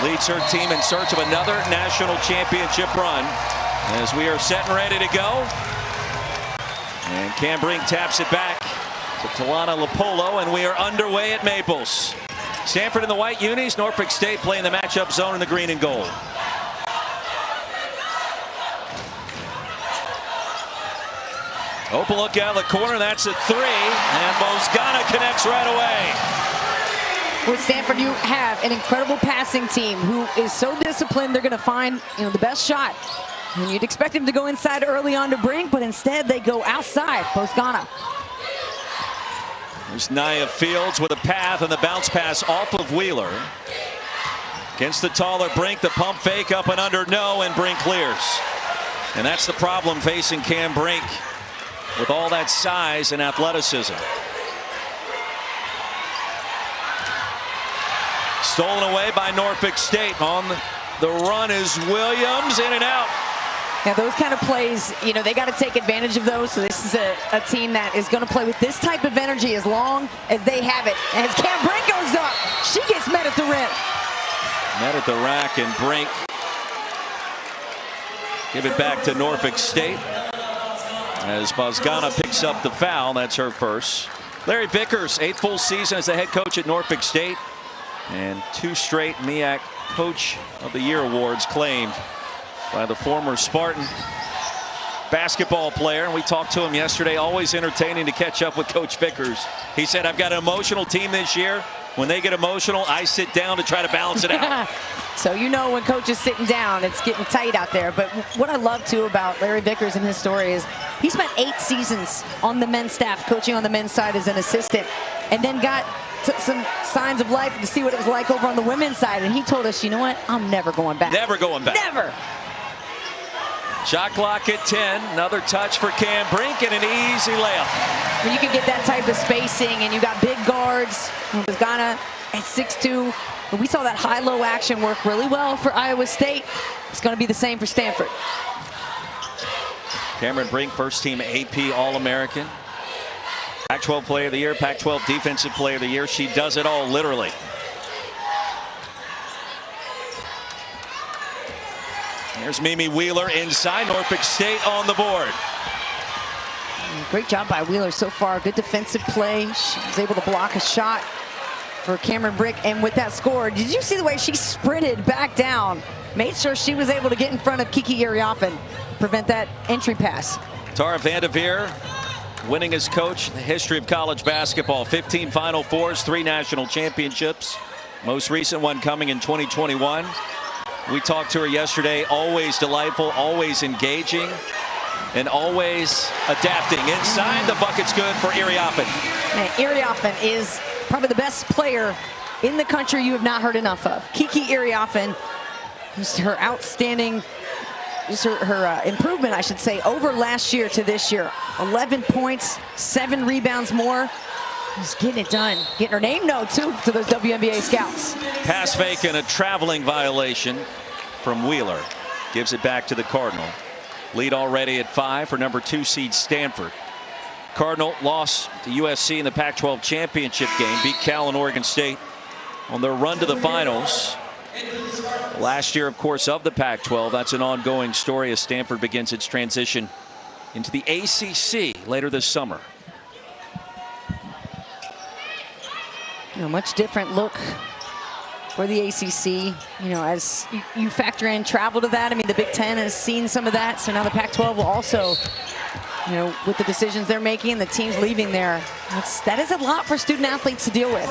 leads her team in search of another national championship run as we are set and ready to go. And Cam Brink taps it back to Talana Lopolo, and we are underway at Maples. Stanford in the white unis, Norfolk State playing the matchup zone in the green and gold. Open look out of the corner, that's a three, and Bozgana connects right away. With Stanford, you have an incredible passing team who is so disciplined they're going to find the best shot. And you'd expect them to go inside early on to Brink, but instead they go outside. Bozgana. There's Nia Fields with a path and the bounce pass off of Wheeler. Against the taller Brink, the pump fake up and under, no, and Brink clears. And that's the problem facing Cam Brink with all that size and athleticism. Stolen away by Norfolk State. On the run is Williams, in and out. Yeah, those kind of plays, they got to take advantage of those. So this is a team that is going to play with this type of energy as long as they have it. And as Cam Brink goes up, she gets met at the rim. Met at the rack, and Brink give it back to Norfolk State as Bozgana picks up the foul. That's her first. Larry Vickers, 8th full season as the head coach at Norfolk State, and 2 straight MEAC Coach of the Year awards claimed by the former Spartan basketball player. And we talked to him yesterday. Always entertaining to catch up with Coach Vickers. He said, I've got an emotional team this year. When they get emotional, I sit down to try to balance it out. So when Coach is sitting down, it's getting tight out there. But what I love too about Larry Vickers and his story is he spent 8 seasons on the men's staff, coaching on the men's side as an assistant, and then got some signs of life to see what it was like over on the women's side. And he told us, you know what? I'm never going back. Never going back. Never. Shot clock at 10. Another touch for Cam Brink and an easy layup. When you can get that type of spacing and you got big guards, Bozgana at 6'2". But we saw that high-low action work really well for Iowa State. It's going to be the same for Stanford. Cameron Brink, first team AP All-American. Pac-12 Player of the Year, Pac-12 Defensive Player of the Year. She does it all, literally. There's Mimi Wheeler inside. Norfolk State on the board. Great job by Wheeler so far. Good defensive play. She was able to block a shot for Cameron Brink. And with that score, did you see the way she sprinted back down? Made sure she was able to get in front of Kiki Iriafen, prevent that entry pass. Tara Vanderveer winning as coach in the history of college basketball. 15 Final Fours, 3 national championships. Most recent one coming in 2021. We talked to her yesterday. Always delightful, always engaging, and always adapting. Inside, the bucket's good for Iriafen. Man, Iriafen is probably the best player in the country you have not heard enough of. Kiki Iriafen, just her outstanding, just her improvement, I should say, over last year to this year. 11 points, 7 rebounds more. Just getting it done. Getting her name known, too, to those WNBA scouts. Pass fake and a traveling violation from Wheeler. Gives it back to the Cardinal. Lead already at 5 for number 2 seed Stanford. Cardinal lost to USC in the Pac-12 championship game. Beat Cal and Oregon State on their run to the finals. Last year, of course, of the Pac-12. That's an ongoing story as Stanford begins its transition into the ACC later this summer. Much different look for the ACC, as you factor in travel to that. I mean, the Big Ten has seen some of that, so now the Pac-12 will also, with the decisions they're making and the teams leaving there, that is a lot for student athletes to deal with.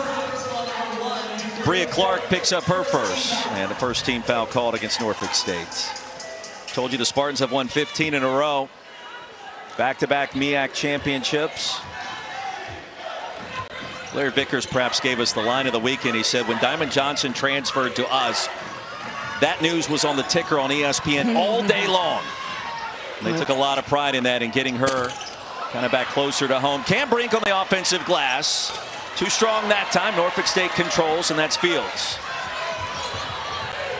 Bria Clark picks up her first, and the first team foul called against Norfolk State. Told you the Spartans have won 15 in a row. Back-to-back MEAC championships. Larry Vickers perhaps gave us the line of the weekend. He said when Diamond Johnson transferred to us, that news was on the ticker on ESPN all day long. And they took a lot of pride in that and getting her kind of back closer to home. Cam Brink on the offensive glass. Too strong that time. Norfolk State controls, and that's Fields.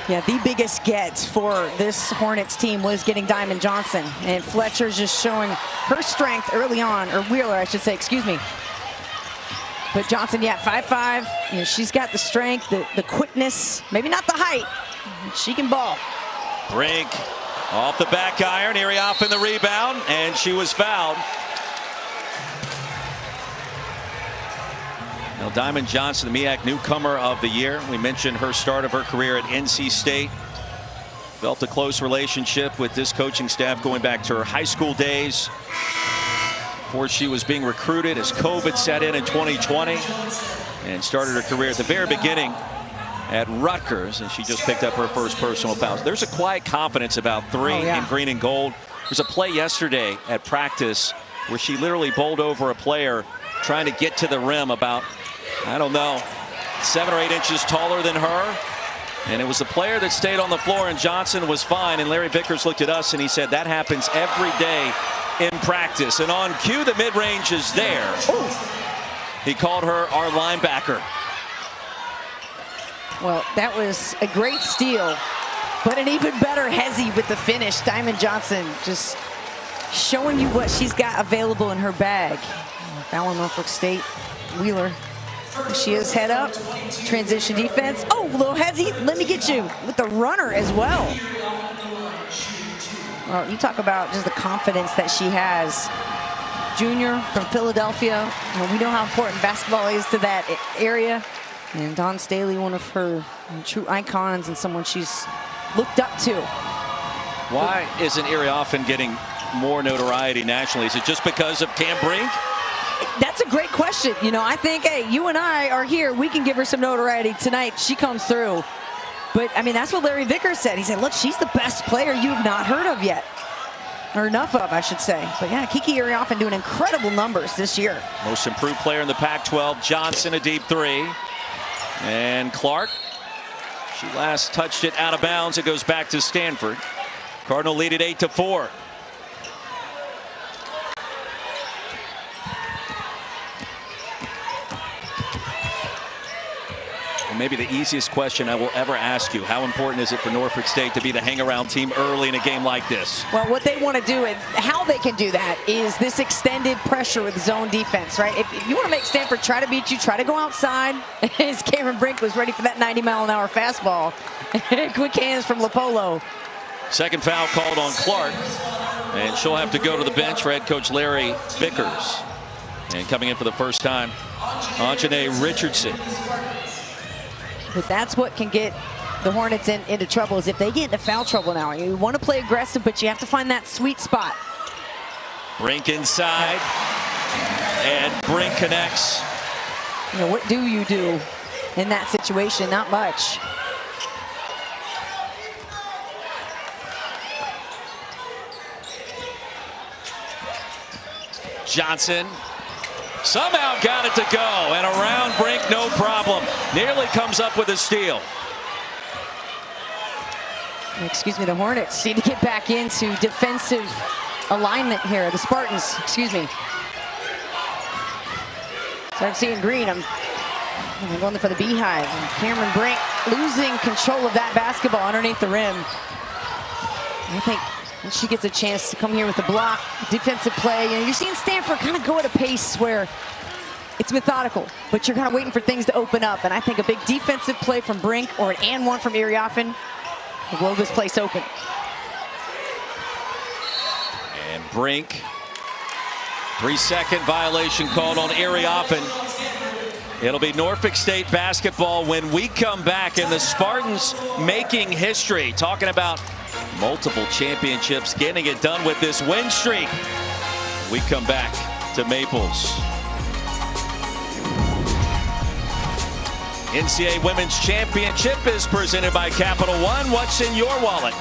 Yeah, the biggest get for this Hornets team was getting Diamond Johnson. And Fletcher's just showing her strength early on, or Wheeler, I should say, excuse me. But Johnson, yeah, 5'5". You know, she's got the strength, the quickness, maybe not the height. She can ball. Brink off the back iron. Erie off in the rebound, and she was fouled. Now, Diamond Johnson, the MEAC newcomer of the year. We mentioned her start of her career at NC State. Built a close relationship with this coaching staff going back to her high school days, before she was being recruited as COVID set in 2020, and started her career at the very beginning at Rutgers, and she just picked up her first personal foul. There's a quiet confidence about three in green and gold. There's a play yesterday at practice where she literally bowled over a player trying to get to the rim about, I don't know, 7 or 8 inches taller than her. And it was the player that stayed on the floor, and Johnson was fine. And Larry Vickers looked at us and he said that happens every day in practice. And on cue, the mid-range is there. Ooh. He called her our linebacker. Well, that was a great steal, but an even better hezzy with the finish. Diamond Johnson just showing you what she's got available in her bag. Foul on Norfolk State. Wheeler. She is head up. Transition defense. Oh, little hezzy. Let me get you with the runner as well. Well, you talk about just the confidence that she has. Junior from Philadelphia. We know how important basketball is to that area. And Dawn Staley, one of her true icons and someone she's looked up to. Why isn't Erie often getting more notoriety nationally? Is it just because of Cam Brink? That's a great question. You know, I think, hey, you and I are here. We can give her some notoriety tonight. She comes through. But, I mean, that's what Larry Vickers said. He said, look, she's the best player you've not heard of yet. Or enough of, I should say. But, yeah, Kiki Iriafen doing incredible numbers this year. Most improved player in the Pac-12. Johnson, a deep three. And Clark, she last touched it out of bounds. It goes back to Stanford. Cardinal lead at 8-4. Maybe the easiest question I will ever ask you. How important is it for Norfolk State to be the hang-around team early in a game like this? Well, what they want to do and how they can do that is this extended pressure with zone defense, right? If you want to make Stanford try to beat you, try to go outside. As Cameron Brink was ready for that 90-mile-an-hour fastball. Quick hands from Lopolo. Second foul called on Clark. And she'll have to go to the bench for head coach Larry Vickers. And coming in for the first time, Anjanae Richardson. But that's what can get the Hornets into trouble, is if they get into foul trouble now. You want to play aggressive, but you have to find that sweet spot. Brink inside, and Brink connects. You know, what do you do in that situation? Not much. Johnson somehow got it to go, and around Brink, no problem. Nearly comes up with a steal. Excuse me, the Hornets need to get back into defensive alignment here. The Spartans, excuse me. So I'm seeing green. I'm going for the beehive. And Cameron Brink losing control of that basketball underneath the rim. I think when she gets a chance to come here with a block, defensive play, you know, you're seeing Stanford kind of go at a pace where it's methodical, but you're kind of waiting for things to open up. And I think a big defensive play from Brink or an and one from Iriafen will blow this place open. And Brink, 3-second violation called on Iriafen. It'll be Norfolk State basketball when we come back, and the Spartans making history. Talking about multiple championships, getting it done with this win streak. We come back to Maples. NCAA Women's Championship is presented by Capital One. What's in your wallet?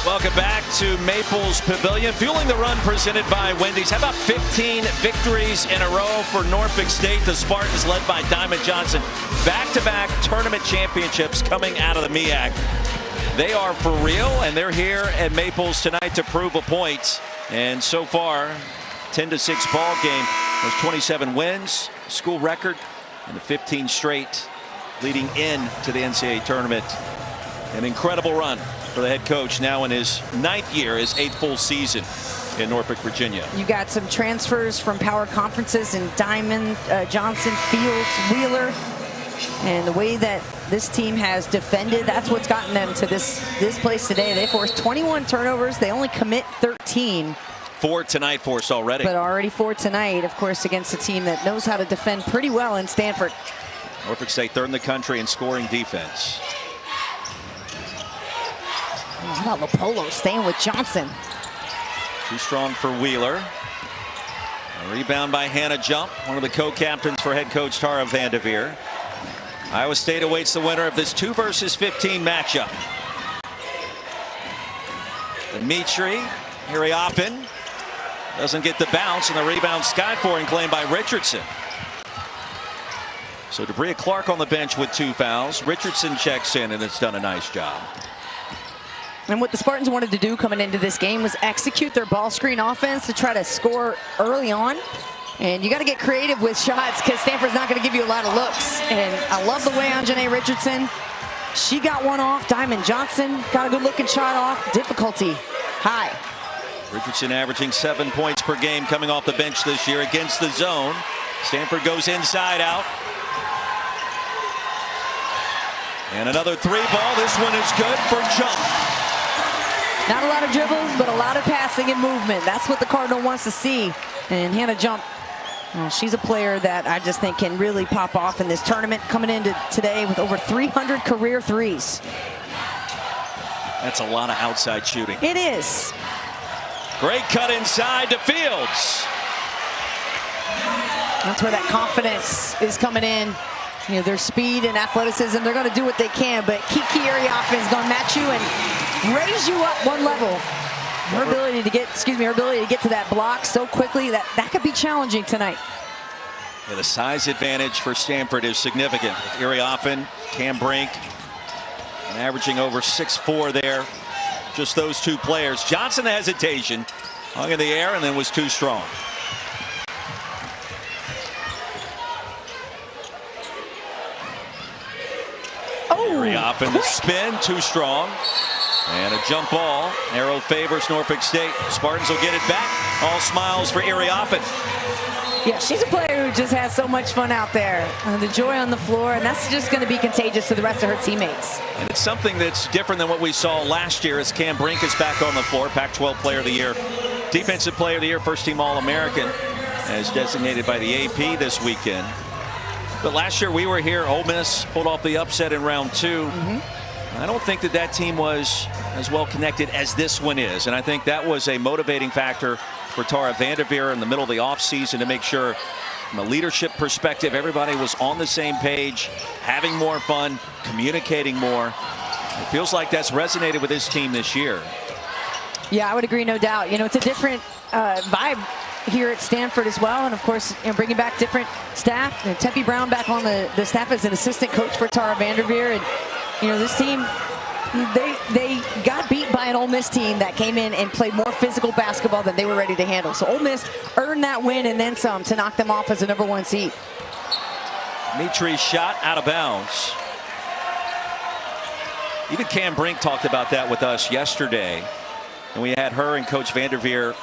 Welcome back to Maples Pavilion. Fueling the run presented by Wendy's. How about 15 victories in a row for Norfolk State? The Spartans led by Diamond Johnson. Back-to-back tournament championships coming out of the MEAC. They are for real, and they're here at Maples tonight to prove a point. And so far, 10-6 ball game. There's 27 wins, school record, and the 15 straight leading in to the NCAA tournament. An incredible run for the head coach, now in his 9th year, his 8th full season in Norfolk, Virginia. You got some transfers from power conferences in Diamond, Johnson, Fields, Wheeler. And the way that this team has defended, that's what's gotten them to this place today. They forced 21 turnovers. They only commit 13. 4 tonight forced already. But already 4 tonight, of course, against a team that knows how to defend pretty well in Stanford. Norfolk State 3rd in the country in scoring defense. How about Lopolo staying with Johnson? Too strong for Wheeler. A rebound by Hannah Jump, one of the co-captains for head coach Tara Vanderveer. Iowa State awaits the winner of this 2 versus 15 matchup. Dimitri, here he often doesn't get the bounce, and the rebound skyfall claimed by Richardson. So Debria Clark on the bench with 2 fouls. Richardson checks in and has done a nice job. And what the Spartans wanted to do coming into this game was execute their ball screen offense to try to score early on. And you got to get creative with shots because Stanford's not going to give you a lot of looks. And I love the way on Janae Richardson. She got one off. Diamond Johnson got a good looking shot off. Difficulty high. Richardson averaging 7 points per game coming off the bench this year against the zone. Stanford goes inside out. And another 3 ball. This one is good for Jump. Not a lot of dribbles, but a lot of passing and movement. That's what the Cardinal wants to see. And Hannah Jump, well, she's a player that I just think can really pop off in this tournament, coming into today with over 300 career threes. That's a lot of outside shooting. It is. Great cut inside to Fields. That's where that confidence is coming in. You know, their speed and athleticism, they're going to do what they can, but Kiki Arioff is going to match you and raise you up one level. Her ability to get, her ability to get to that block so quickly, that could be challenging tonight. Yeah, the size advantage for Stanford is significant. Arioff, Cam Brink, and averaging over 6'4" there. Just those 2 players. Johnson, the hesitation, hung in the air and then was too strong. Arioff in the spin, too strong. And a jump ball. Arrow favors Norfolk State. Spartans will get it back. All smiles for Arioff. Yeah, she's a player who just has so much fun out there. The joy on the floor, and that's just going to be contagious to the rest of her teammates. And it's something that's different than what we saw last year as Cam Brink is back on the floor. Pac-12 Player of the Year, Defensive Player of the Year, First Team All-American, as designated by the AP this weekend. But last year we were here. Ole Miss pulled off the upset in round 2. I don't think that team was as well connected as this one is. And I think that was a motivating factor for Tara Vanderveer in the middle of the offseason to make sure from a leadership perspective everybody was on the same page, having more fun, communicating more. It feels like that's resonated with this team this year. Yeah, I would agree, no doubt. You know, it's a different vibe here at Stanford as well, and of course, you know, bringing back different staff. You know, Tempe Brown back on the staff as an assistant coach for Tara Vanderveer, and you know, this team, they got beat by an Ole Miss team that came in and played more physical basketball than they were ready to handle. So Ole Miss earned that win and then some to knock them off as the #1 seed. Dimitri's shot out of bounds. Even Cam Brink talked about that with us yesterday, and we had her and Coach Vanderveer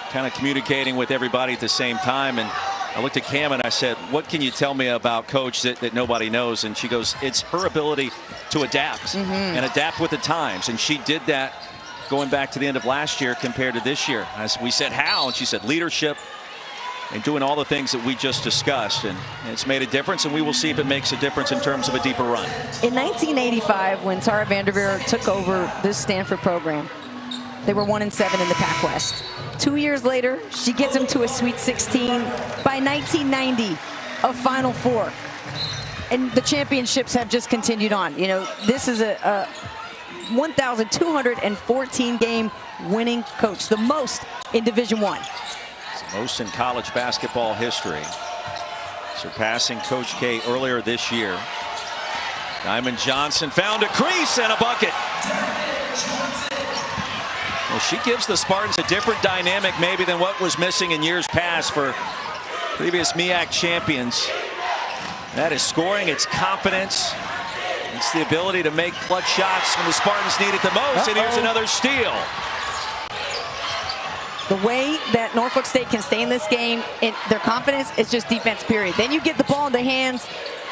kind of communicating with everybody at the same time. And I looked at Cam and I said, what can you tell me about Coach that nobody knows? And she goes, it's her ability to adapt and adapt with the times. And she did that going back to the end of last year compared to this year. As we said, how? And she said, leadership and doing all the things that we just discussed. And it's made a difference, and we will see if it makes a difference in terms of a deeper run. In 1985, when Tara Vanderveer took over this Stanford program, they were 1-7 in the Pac West. 2 years later, she gets them to a Sweet 16. By 1990, a Final Four. And the championships have just continued on. You know, this is a 1,214 game winning coach, the most in Division I. It's the most in college basketball history, surpassing Coach K earlier this year. Diamond Johnson found a crease and a bucket. Well, she gives the Spartans a different dynamic maybe than what was missing in years past for previous MEAC champions. That is scoring, it's confidence, It's the ability to make clutch shots when the Spartans need it the most. And here's another steal. The way that Norfolk State can stay in this game, and their confidence is just defense, period. Then you get the ball in the hands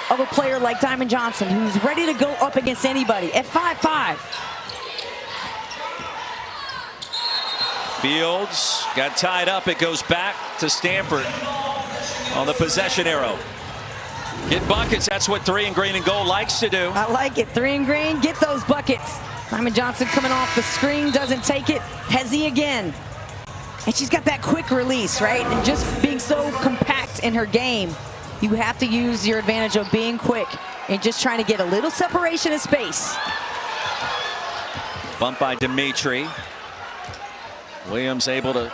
of a player like Diamond Johnson, who's ready to go up against anybody at 5'5". Fields got tied up. It goes back to Stanford on the possession arrow. Get buckets. That's what 3 in green and gold likes to do. I like it. 3 in green. Get those buckets. Diamond Johnson coming off the screen. Doesn't take it. Hezzy again. And she's got that quick release, right? And just being so compact in her game, you have to use your advantage of being quick and just trying to get a little separation in space. Bump by Dimitri. Williams able to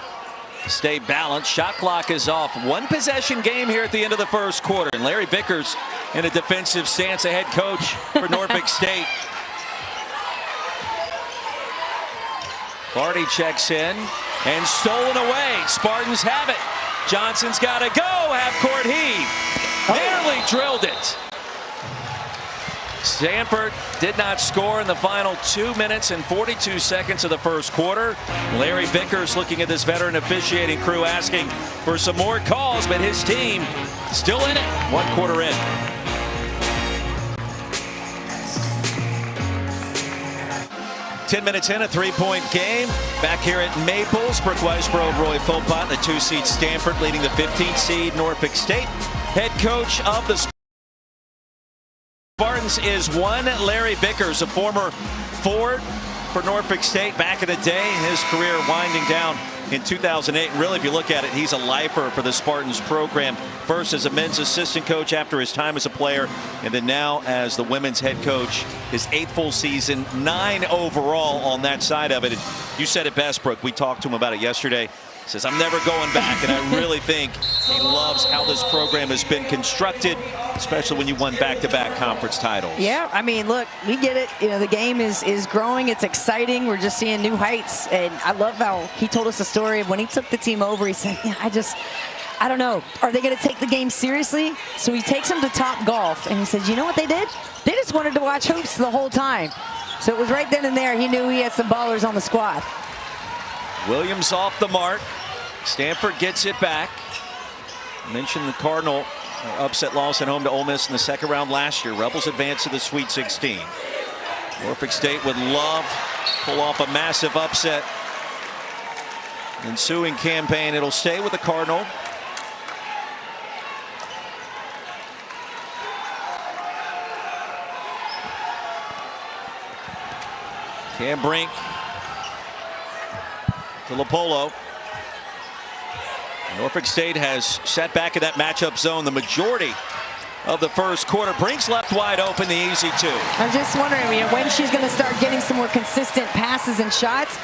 stay balanced. Shot clock is off. 1 possession game here at the end of the first quarter. And Larry Vickers in a defensive stance, a head coach for Norfolk State. Barty checks in and stolen away. Spartans have it. Johnson's got to go. Half-court heave. Barely drilled it. Stanford did not score in the final 2 minutes and 42 seconds of the first quarter. Larry Vickers looking at this veteran officiating crew asking for some more calls, but his team still in it 1 quarter in. Ten minutes in, a 3-point game. Back here at Maples, Brooke Weisbrod, Roy Philpott, the 2-seed Stanford leading the 15th seed Norfolk State. Head coach of the Spartans is one Larry Vickers, a former forward for Norfolk State back in the day. His career winding down in 2008. And really, if you look at it, he's a lifer for the Spartans program. First as a men's assistant coach after his time as a player, and then now as the women's head coach. His 8th full season, 9 overall on that side of it. And you said it best, Brooke. We talked to him about it yesterday. He says, I'm never going back, and I really think he loves how this program has been constructed, especially when you won back-to-back conference titles. Yeah, I mean, look, we get it. You know, the game is growing. It's exciting. We're just seeing new heights, and I love how he told us the story of when he took the team over. He said, yeah, I don't know. Are they going to take the game seriously? So he takes them to Top Golf, and he says, you know what they did? They just wanted to watch hoops the whole time. So it was right then and there. He knew he had some ballers on the squad. Williams off the mark. Stanford gets it back. I mentioned the Cardinal upset loss at home to Ole Miss in the second round last year. Rebels advance to the Sweet 16. Norfolk State would love to pull off a massive upset. Ensuing campaign, it'll stay with the Cardinal. Cam Brink to Lopolo. Norfolk State has sat back in that matchup zone the majority of the first quarter. Brink's left wide open, the easy 2. I'm just wondering, when she's going to start getting some more consistent passes and shots.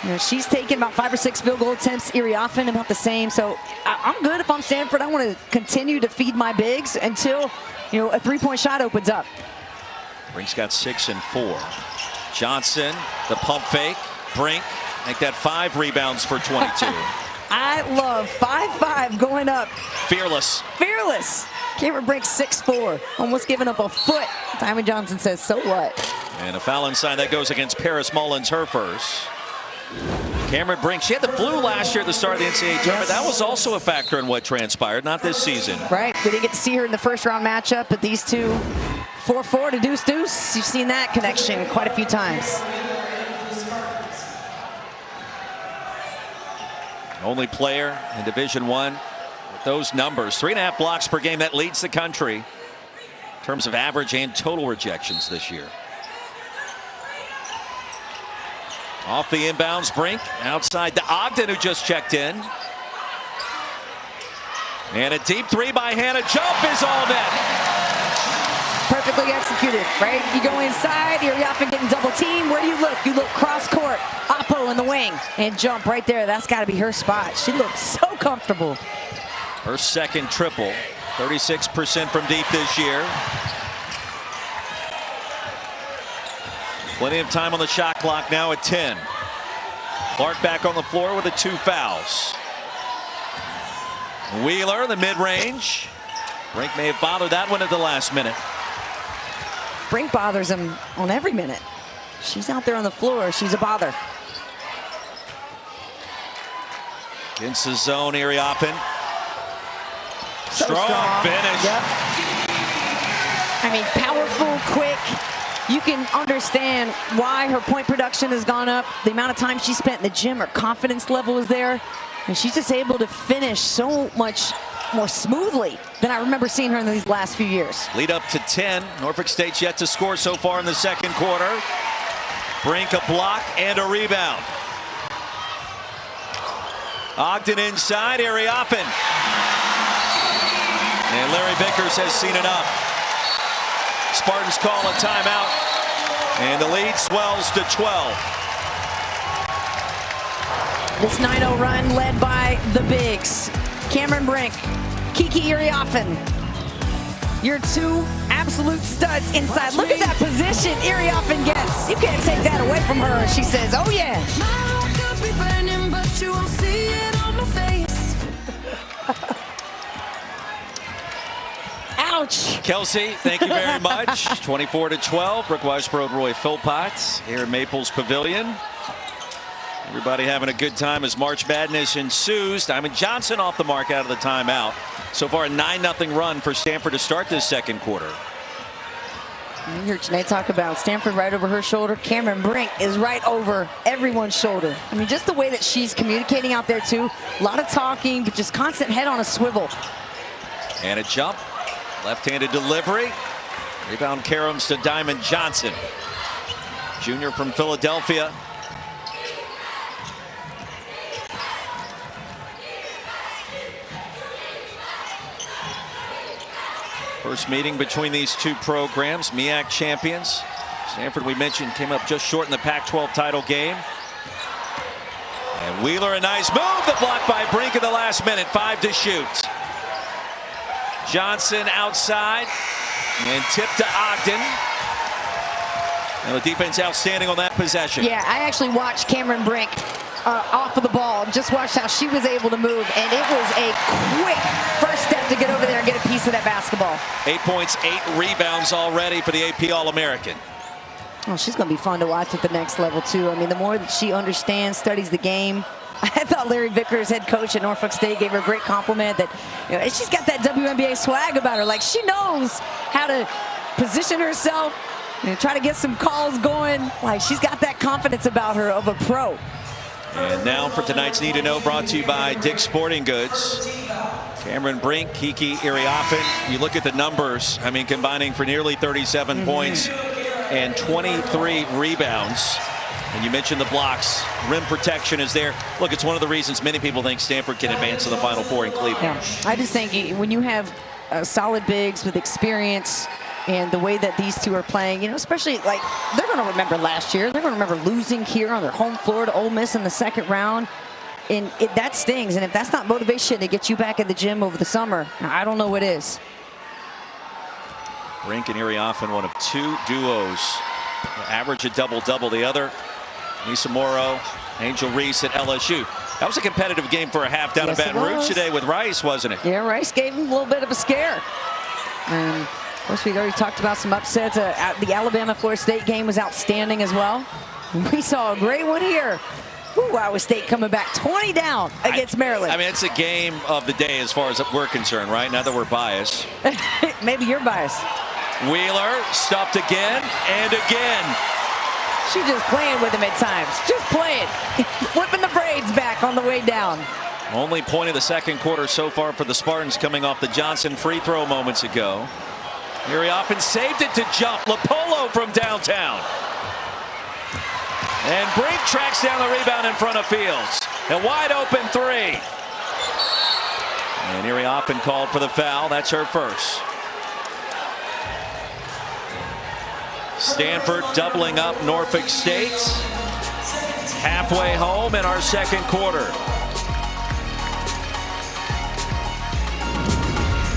You know, she's taken about 5 or 6 field goal attempts. Iriafen about the same. So I'm good if I'm Stanford. I want to continue to feed my bigs until, you know, a 3-point shot opens up. Brink's got 6 and 4. Johnson, the pump fake. Brink, make that 5 rebounds for 22. I love 5'5" going up. Fearless. Fearless. Cameron Brink 6'4", almost giving up a foot. Diamond Johnson says, so what? And a foul inside that goes against Paris Mullins, her first. Cameron Brink, she had the flu last year at the start of the NCAA tournament. That was also a factor in what transpired, not this season. Right, we didn't get to see her in the first round matchup, but these two, 4-4 to deuce-deuce. You've seen that connection quite a few times. Only player in Division I with those numbers. 3.5 blocks per game. That leads the country in terms of average and total rejections this year. Off the inbounds, Brink. Outside to Ogden, who just checked in. And a deep 3 by Hannah. Jump is all net. Perfectly executed, right? You go inside, you're often getting double teamed. Where do you look? You look cross court, Oppo in the wing, and jump right there. That's got to be her spot. She looks so comfortable. Her second triple, 36% from deep this year. Plenty of time on the shot clock now at 10. Clark back on the floor with the 2 fouls. Wheeler, the mid-range. Brink may have bothered that one at the last minute. Brink bothers him on every minute. She's out there on the floor. She's a bother. Against the zone, Iriafen. So strong finish. Yep. I mean, powerful, quick. You can understand why her point production has gone up. The amount of time she spent in the gym, her confidence level is there. And she's just able to finish so much more smoothly than I remember seeing her in these last few years. Lead up to 10. Norfolk State's yet to score so far in the second quarter. Brink a block and a rebound. Ogden inside, Iriafen. And Larry Vickers has seen enough. Spartans call a timeout, and the lead swells to 12. This 9-0 run led by the bigs. Cameron Brink, Kiki Iriafen. Your two absolute studs inside. Look at that position Iriafen gets. You can't take that away from her. She says, oh yeah. My heart could be burning, but you won't see it on my face. Ouch. Kelsey, thank you very much. 24-12. Brooke Weisbrod, Roy Philpott here in Maples Pavilion. Everybody having a good time as March Madness ensues. Diamond Johnson off the mark out of the timeout. So far a 9-0 run for Stanford to start this second quarter. You hear Janae talk about Stanford right over her shoulder. Cameron Brink is right over everyone's shoulder. I mean, just the way that she's communicating out there too. A lot of talking, but just constant head on a swivel. And a jump. Left-handed delivery. Rebound caroms to Diamond Johnson. Junior from Philadelphia. First meeting between these two programs, MEAC champions. Stanford, we mentioned, came up just short in the Pac-12 title game. And Wheeler, a nice move. The block by Brink in the last minute. 5 to shoot. Johnson outside and tip to Ogden. And the defense outstanding on that possession. Yeah, I actually watched Cameron Brink off of the ball. Just watched how she was able to move, and it was a quick first step to get over there and get a piece of that basketball. 8 points, 8 rebounds already for the AP All-American. Oh, she's going to be fun to watch at the next level, too. I mean, the more that she understands, studies the game. I thought Larry Vickers, head coach at Norfolk State, gave her a great compliment that, you know, she's got that WNBA swag about her. Like, she knows how to position herself and try to get some calls going. Like, she's got that confidence about her of a pro. And now for tonight's Need to Know, brought to you by Dick's Sporting Goods. Cameron Brink, Kiki Iriafen. You look at the numbers, I mean, combining for nearly 37 points and 23 rebounds. And you mentioned the blocks. Rim protection is there. Look, it's one of the reasons many people think Stanford can advance to the Final Four in Cleveland. Yeah. I just think when you have solid bigs with experience and the way that these two are playing, you know, especially like they're going to remember last year. They're going to remember losing here on their home floor to Ole Miss in the second round. And that stings. And if that's not motivation to get you back in the gym over the summer, I don't know what is. Brink and Iriafen, one of 2 duos. Average a double-double. The other, Nisa Morrow, Angel Reese at LSU. That was a competitive game for a half down in Baton Rouge today with Rice, wasn't it? Yeah, Rice gave him a little bit of a scare. And of course, we'd already talked about some upsets. The Alabama-Florida State game was outstanding as well. We saw a great one here. Ooh, Iowa State coming back 20 down against Maryland. I mean, it's a game of the day as far as we're concerned, right? Now that we're biased. Maybe you're biased. Wheeler stopped again and again. She's just playing with him at times. Just playing. Flipping the braids back on the way down. Only point of the second quarter so far for the Spartans, coming off the Johnson free throw moments ago. Iriafen saved it to jump. Lapolo from downtown. And Brink tracks down the rebound in front of Fields. A wide open 3. And Iriafen called for the foul. That's her first. Stanford doubling up Norfolk State. Halfway home in our second quarter.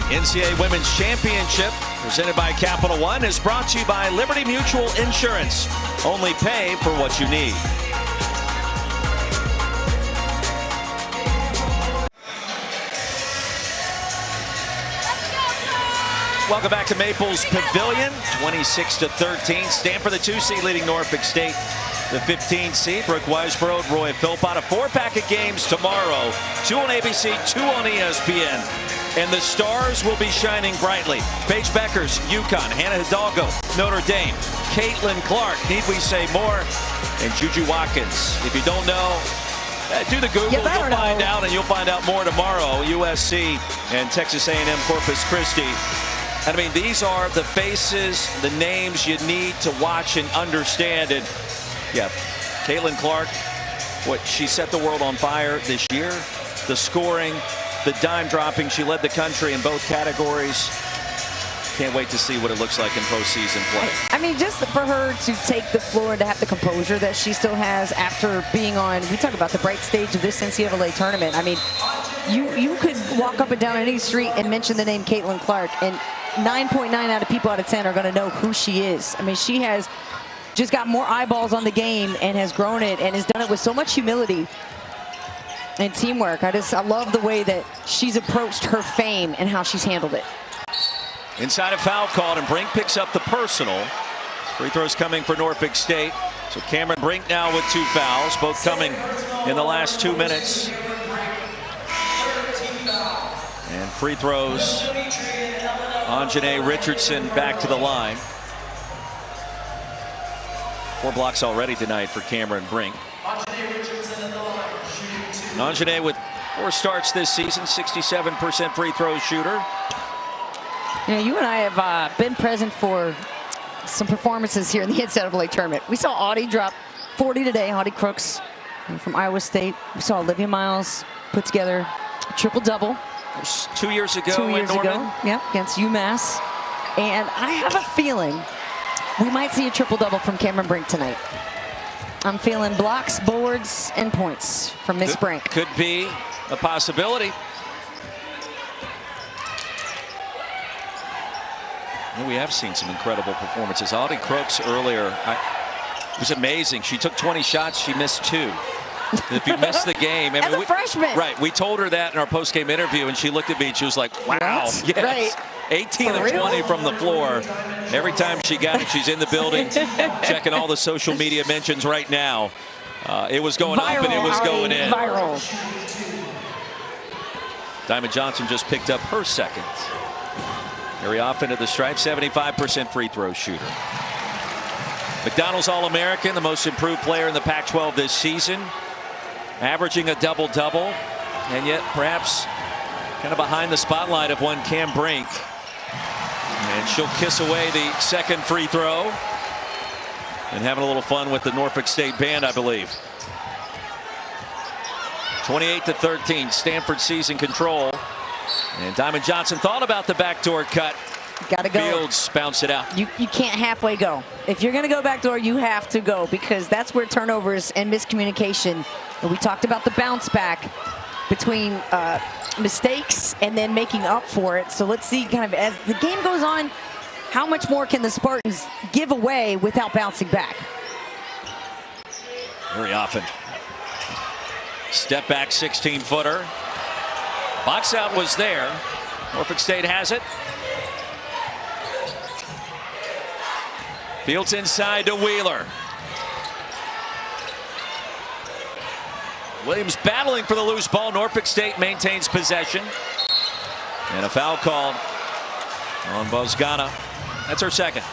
NCAA Women's Championship, presented by Capital One, is brought to you by Liberty Mutual Insurance. Only pay for what you need. Welcome back to Maples Pavilion. 26-13. Stanford, the 2 seed, leading Norfolk State, the 15 seed. Brooke Weisbrod, Roy Philpott. A 4-pack of games tomorrow. 2 on ABC, 2 on ESPN. And the stars will be shining brightly. Paige Beckers, UConn. Hannah Hidalgo, Notre Dame. Caitlin Clark, need we say more? And Juju Watkins. If you don't know, do the Google. You'll find out, and you'll find out more tomorrow. USC and Texas A&M Corpus Christi. I mean, these are the faces, the names you need to watch and understand. And yeah, Caitlin Clark, what she set the world on fire this year. The scoring, the dime dropping. She led the country in both categories. Can't wait to see what it looks like in postseason play. I mean, just for her to take the floor and to have the composure that she still has after being on, we talk about the bright stage of this NCAA tournament. I mean, you could walk up and down any street and mention the name Caitlin Clark, and 9.9 out of people out of 10 are going to know who she is. I mean, she has just got more eyeballs on the game and has grown it and has done it with so much humility and teamwork. I love the way that she's approached her fame and how she's handled it. Inside a foul called, and Brink picks up the personal. Free throws coming for Norfolk State. So Cameron Brink now with 2 fouls, both coming in the last 2 minutes. And free throws. Anjanae Richardson back to the line. 4 blocks already tonight for Cameron Brink. Anjanae with 4 starts this season, 67% free throw shooter. Yeah, you and I have been present for some performances here in the NCAA tournament. We saw Audie drop 40 today, Audie Crooks from Iowa State. We saw Olivia Miles put together a triple-double. 2 years ago. 2 years ago, yeah, against UMass. And I have a feeling we might see a triple-double from Cameron Brink tonight. I'm feeling blocks, boards, and points from Miss Brink. Could be a possibility. We have seen some incredible performances. Audie Crooks earlier, it was amazing. She took 20 shots, she missed 2. If you missed the game, as a freshman, right? We told her that in our post-game interview, and she looked at me and she was like, "Wow, what? yes, right. 18 of 20 from the floor." Every time she got it, she's in the building, checking all the social media mentions right now. It was going viral, up and it was going in. Viral. Diamond Johnson just picked up her second. Very often at the stripe, 75% free throw shooter. McDonald's All-American, the most improved player in the Pac-12 this season, averaging a double-double, and yet perhaps kind of behind the spotlight of one Cam Brink. And she'll kiss away the second free throw and having a little fun with the Norfolk State band, I believe. 28-13, Stanford season control. And Diamond Johnson thought about the backdoor cut. Gotta go. Fields bounced it out. You can't halfway go. If you're going to go backdoor, you have to go, because that's where turnovers and miscommunication. And we talked about the bounce back between mistakes and then making up for it. So let's see, kind of as the game goes on, how much more can the Spartans give away without bouncing back? Very often. Step back 16-footer. Box out was there. Norfolk State has it. Fields inside to Wheeler. Williams battling for the loose ball. Norfolk State maintains possession. And a foul called on Bozgana. That's her second.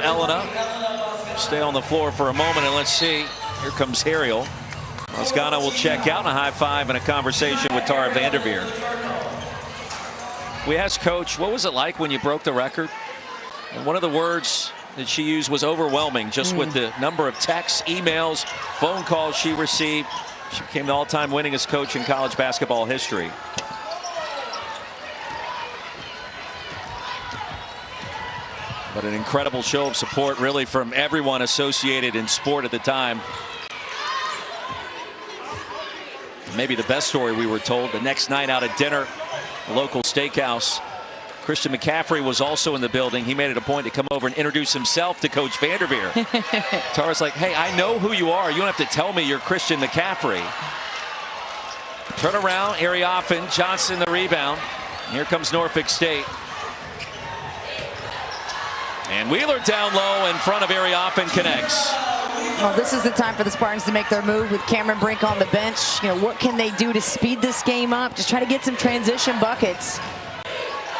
Elena, stay on the floor for a moment and let's see. Here comes Harriel. Bozgana will check out, and a high five and a conversation with Tara Vanderveer. We asked Coach, what was it like when you broke the record? And one of the words that she used was overwhelming, just with the number of texts, emails, phone calls she received. She became the all-time winningest coach in college basketball history. But an incredible show of support, really, from everyone associated in sport at the time. Maybe the best story we were told, the next night out at dinner, a local steakhouse, Christian McCaffrey was also in the building. He made it a point to come over and introduce himself to Coach Vanderveer. Tara's like, hey, I know who you are. You don't have to tell me you're Christian McCaffrey. Turn around, Arioffen, Johnson the rebound. Here comes Norfolk State. And Wheeler down low in front of Arioffen, connects. Well, this is the time for the Spartans to make their move with Cameron Brink on the bench. You know, what can they do to speed this game up? Just try to get some transition buckets.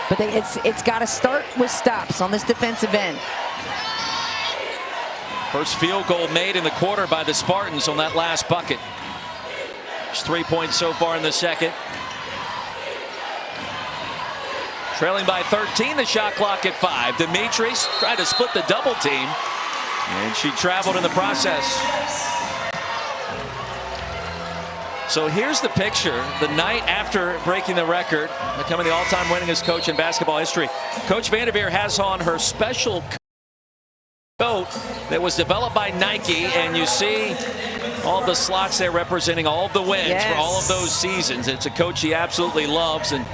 But it's got to start with stops on this defensive end. First field goal made in the quarter by the Spartans on that last bucket. There's 3 points so far in the second. Trailing by 13, the shot clock at 5. Demetri's tried to split the double team, and she traveled in the process. So here's the picture the night after breaking the record, becoming the all-time winningest coach in basketball history. Coach Vanderveer has on her special coat that was developed by Nike, and you see all the slots there representing all of the wins for all of those seasons. It's a coach she absolutely loves, and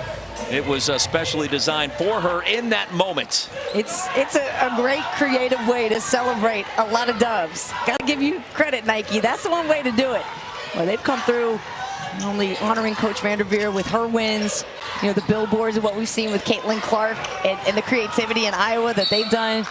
it was specially designed for her in that moment. It's a great creative way to celebrate a lot of dubs. Got to give you credit, Nike. That's the one way to do it. Well, they've come through not only honoring Coach Vanderveer with her wins, you know, the billboards of what we've seen with Caitlin Clark and the creativity in Iowa that they've done.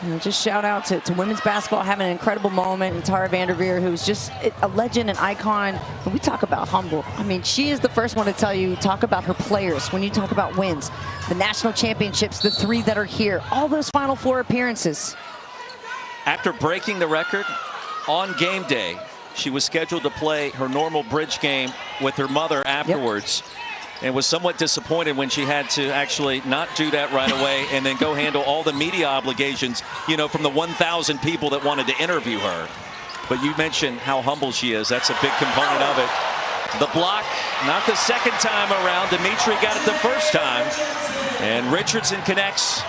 You know, just shout out to women's basketball having an incredible moment, and Tara Vanderveer, who's just a legend, an icon. When we talk about humble, I mean, she is the first one to tell you, talk about her players. When you talk about wins, the national championships, the 3 that are here, all those Final Four appearances. After breaking the record on game day, she was scheduled to play her normal bridge game with her mother afterwards. And was somewhat disappointed when she had to actually not do that right away and then go handle all the media obligations, you know, from the 1,000 people that wanted to interview her. But you mentioned how humble she is. That's a big component of it. The block, not the second time around. Dimitri got it the first time. And Richardson connects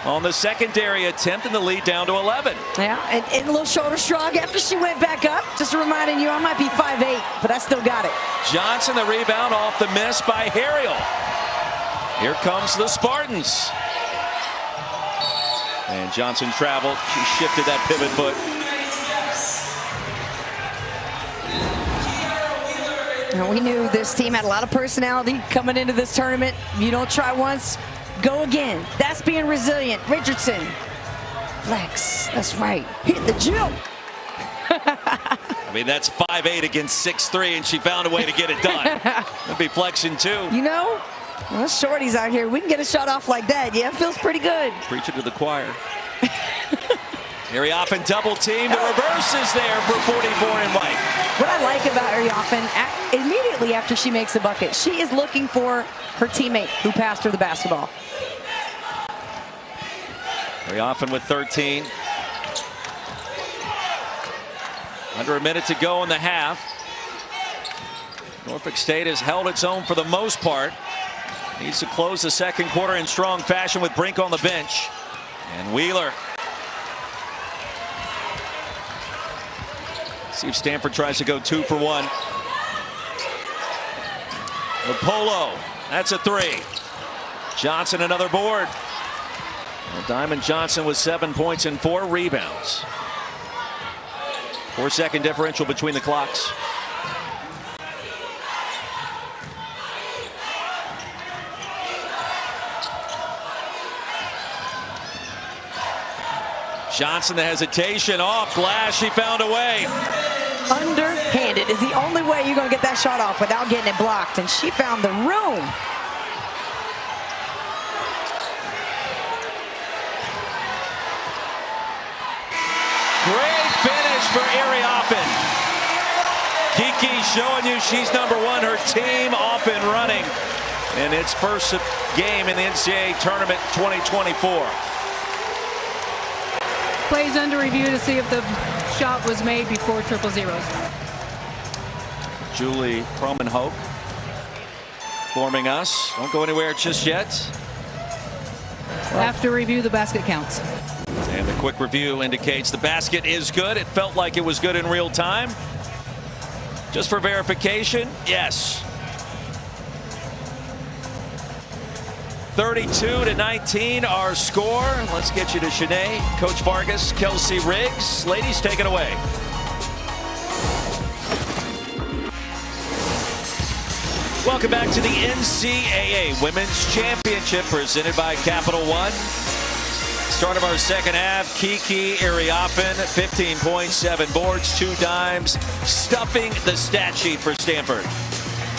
on the secondary attempt, and the lead down to 11. Yeah, and a little shoulder shrug after she went back up. Just reminding you, I might be 5'8", but I still got it. Johnson, the rebound off the miss by Harriel. Here comes the Spartans. And Johnson traveled. She shifted that pivot foot. And we knew this team had a lot of personality coming into this tournament. You don't try once, go again. That's being resilient. Richardson. Flex. That's right. Hit the jump. I mean, that's 5'8" against 6'3", and she found a way to get it done. That'd be flexing too. You know, us shorties out here, we can get a shot off like that. Yeah, it feels pretty good. Preach it to the choir. Arioffen double team. The reverse is there for 44 and white. What I like about Arioffen, immediately after she makes a bucket, she is looking for her teammate who passed her the basketball. Arioffen with 13. Under a minute to go in the half. Norfolk State has held its own for the most part. Needs to close the second quarter in strong fashion with Brink on the bench. And Wheeler. See if Stanford tries to go 2 for 1. Polo, that's a 3. Johnson another board. Well, Diamond Johnson with 7 points and 4 rebounds. 4-second differential between the clocks. Johnson, the hesitation, off glass, she found a way. Underhanded is the only way you're going to get that shot off without getting it blocked, and she found the room. Great finish for Arioffen. Kiki showing you she's #1, her team off and running in its first game in the NCAA tournament 2024. Plays under review to see if the shot was made before triple zeros. Julie Promenhoek forming us. Don't go anywhere just yet. After review, the basket counts. And the quick review indicates the basket is good. It felt like it was good in real time. Just for verification, yes. 32-19 our score. Let's get you to Shanae, Coach Vargas, Kelsey Riggs. Ladies, take it away. Welcome back to the NCAA Women's Championship presented by Capital One. Start of our second half, Kiki Iriafen, 15 points, 7 boards, 2 dimes, stuffing the stat sheet for Stanford.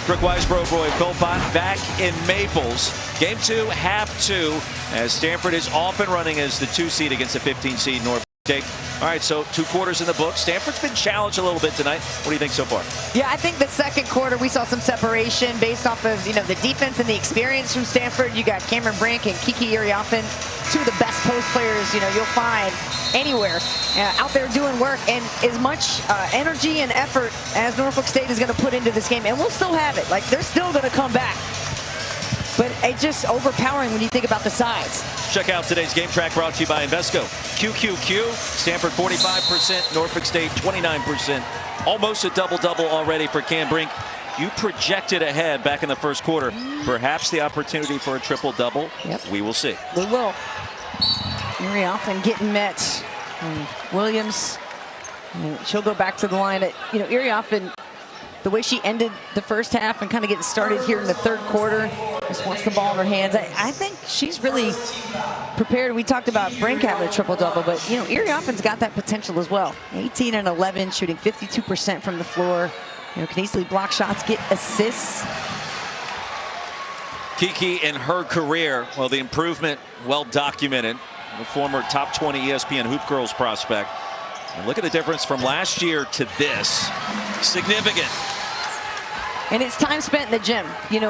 Brooke Weisbrod, Roy Philpott back in Maples. Game 2, half 2, as Stanford is off and running as the 2 seed against the 15 seed Norfolk State. All right, so 2 quarters in the book. Stanford's been challenged a little bit tonight. What do you think so far? Yeah, I think the second quarter we saw some separation based off of the defense and the experience from Stanford. You got Cameron Brink and Kiki Iriafen, 2 of the best post players you'll find anywhere out there doing work, and as much energy and effort as Norfolk State is going to put into this game, and we'll still have it. Like, they're still going to come back. But it's just overpowering when you think about the size. Check out today's game track brought to you by Invesco. QQQ, Stanford 45%, Norfolk State 29%. Almost a double-double already for Cam Brink. You projected ahead back in the first quarter. Perhaps the opportunity for a triple-double. Yep. We will see. We will. Very often getting met. Williams, she'll go back to the line. Iriafen, the way she ended the first half and kind of getting started here in the third quarter, just wants the ball in her hands. I think she's really prepared. We talked about Brink having a triple-double, but Iriafen's got that potential as well. 18 and 11, shooting 52% from the floor. Can easily block shots, get assists. Kiki in her career, well, the improvement well documented. The former top 20 ESPN Hoop Girls prospect. And look at the difference from last year to this. Significant. And it's time spent in the gym.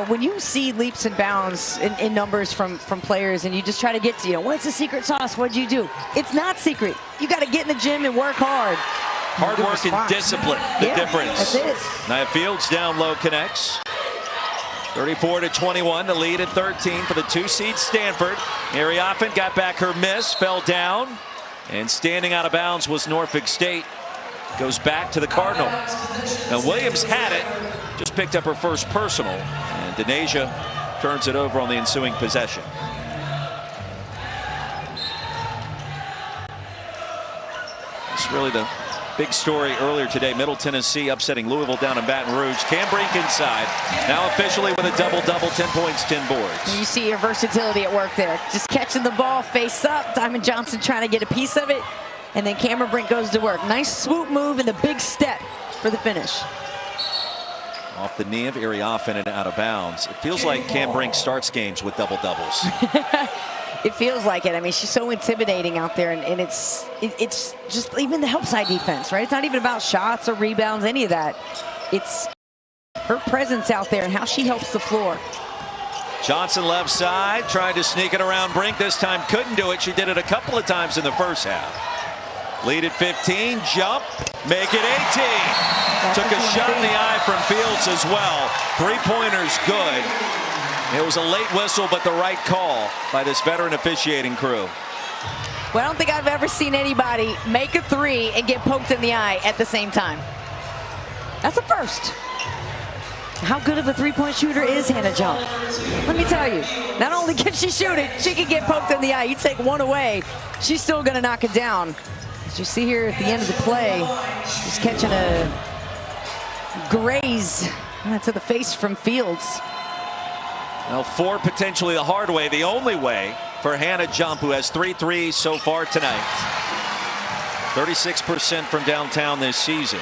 When you see leaps and bounds in numbers from players, and you just try to get to, what's the secret sauce? What'd you do? It's not secret. You got to get in the gym and work hard. Hard work and discipline, the difference. That's it. Nia Fields down low connects. 34-21, the lead at 13 for the 2 seed Stanford. Iriafen got back her miss, fell down, and standing out of bounds was Norfolk State. Goes back to the Cardinal. Now Williams had it, just picked up her first personal, and Denasia turns it over on the ensuing possession. It's really the big story earlier today. Middle Tennessee upsetting Louisville down in Baton Rouge. Cam Brink inside. Now officially with a double-double, 10 points, 10 boards. You see your versatility at work there. Just catching the ball face up. Diamond Johnson trying to get a piece of it. And then Cameron Brink goes to work. Nice swoop move and the big step for the finish. Off the knee of Iriafen and out of bounds. It feels like Cam Brink starts games with double-doubles. It feels like it. I mean, she's so intimidating out there, and it's just even the help side defense, right? It's not even about shots or rebounds, any of that. It's her presence out there and how she helps the floor. Johnson left side, tried to sneak it around Brink. This time couldn't do it. She did it a couple of times in the first half. Lead at 15, jump, make it 18. Took a shot in the eye from Fields as well. 3-pointers good. It was a late whistle, but the right call by this veteran officiating crew. Well, I don't think I've ever seen anybody make a 3 and get poked in the eye at the same time. That's a first. How good of a 3-point shooter is Hannah Jump? Let me tell you, not only can she shoot it, she can get poked in the eye. You take one away, she's still going to knock it down. As you see here at the end of the play, she's catching a graze to the face from Fields. Well, 4 potentially the hard way, the only way for Hannah Jump, who has 3 threes so far tonight. 36% from downtown this season.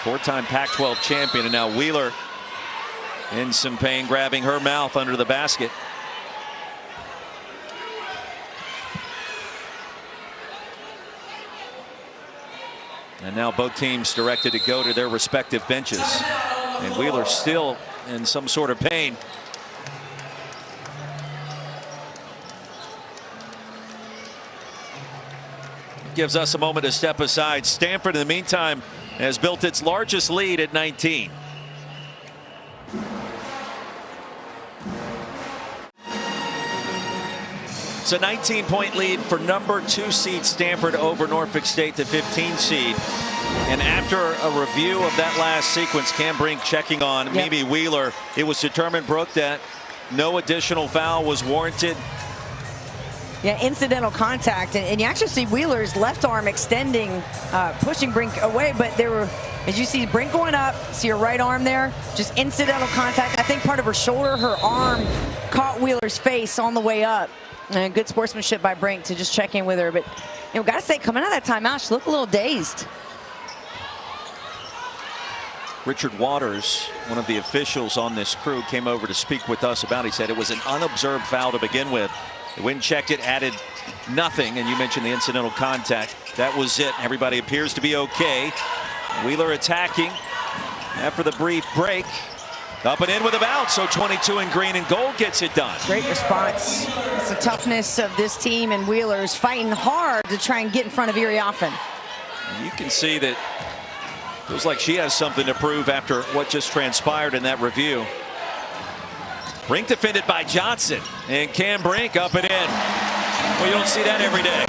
4-time Pac-12 champion, and now Wheeler in some pain, grabbing her mouth under the basket. And now both teams directed to go to their respective benches. And Wheeler still in some sort of pain. Gives us a moment to step aside. Stanford, in the meantime, has built its largest lead at 19. It's a 19-point lead for number 2 seed Stanford over Norfolk State, the 15 seed. And after a review of that last sequence, Cam Brink checking on Mimi Wheeler, it was determined, Brooke, that no additional foul was warranted. Yeah, incidental contact, and you actually see Wheeler's left arm extending, pushing Brink away, but there were, as you see Brink going up, see her right arm there, just incidental contact. I think part of her shoulder, her arm caught Wheeler's face on the way up. And good sportsmanship by Brink to just check in with her, but gotta say, coming out of that timeout, she looked a little dazed. Richard Waters, one of the officials on this crew, came over to speak with us about it. He said it was an unobserved foul to begin with. They went and checked it, added nothing, and you mentioned the incidental contact. That was it. Everybody appears to be okay. Wheeler attacking after the brief break. Up and in with a bounce, so 22 in green and gold gets it done. Great response. It's the toughness of this team, and Wheeler's fighting hard to try and get in front of Iriafen. You can see that feels like she has something to prove after what just transpired in that review. Brink defended by Johnson, and Cam Brink up and in. Well, you don't see that every day.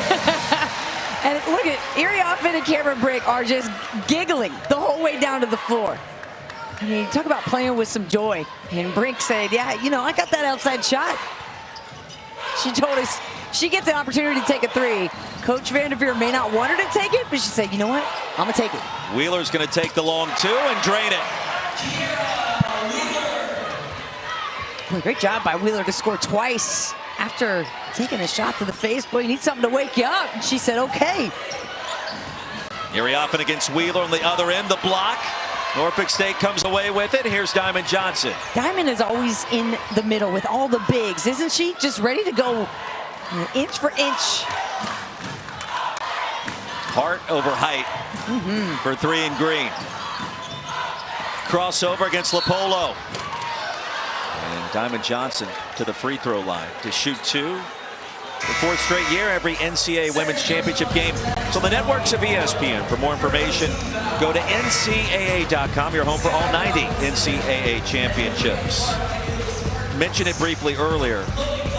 And look at Iriafen and Cameron Brink are just giggling the whole way down to the floor. I mean, talk about playing with some joy. And Brink said, yeah, I got that outside shot. She told us she gets an opportunity to take a three. Coach Vanderveer may not want her to take it, but she said, you know what? I'm going to take it. Wheeler's going to take the long two and drain it. Boy, great job by Wheeler to score twice after taking a shot to the face. Boy, you need something to wake you up. And she said, okay. Iriafen against Wheeler on the other end, the block. Norfolk State comes away with it. Here's Diamond Johnson. Diamond is always in the middle with all the bigs, isn't she? Just ready to go inch for inch. Heart over height for three in green. Crossover against Lopolo. And Diamond Johnson to the free throw line to shoot two. The fourth straight year, every NCAA Women's Championship game. So the networks of ESPN. For more information, go to NCAA.com, your home for all 90 NCAA championships. Mentioned it briefly earlier.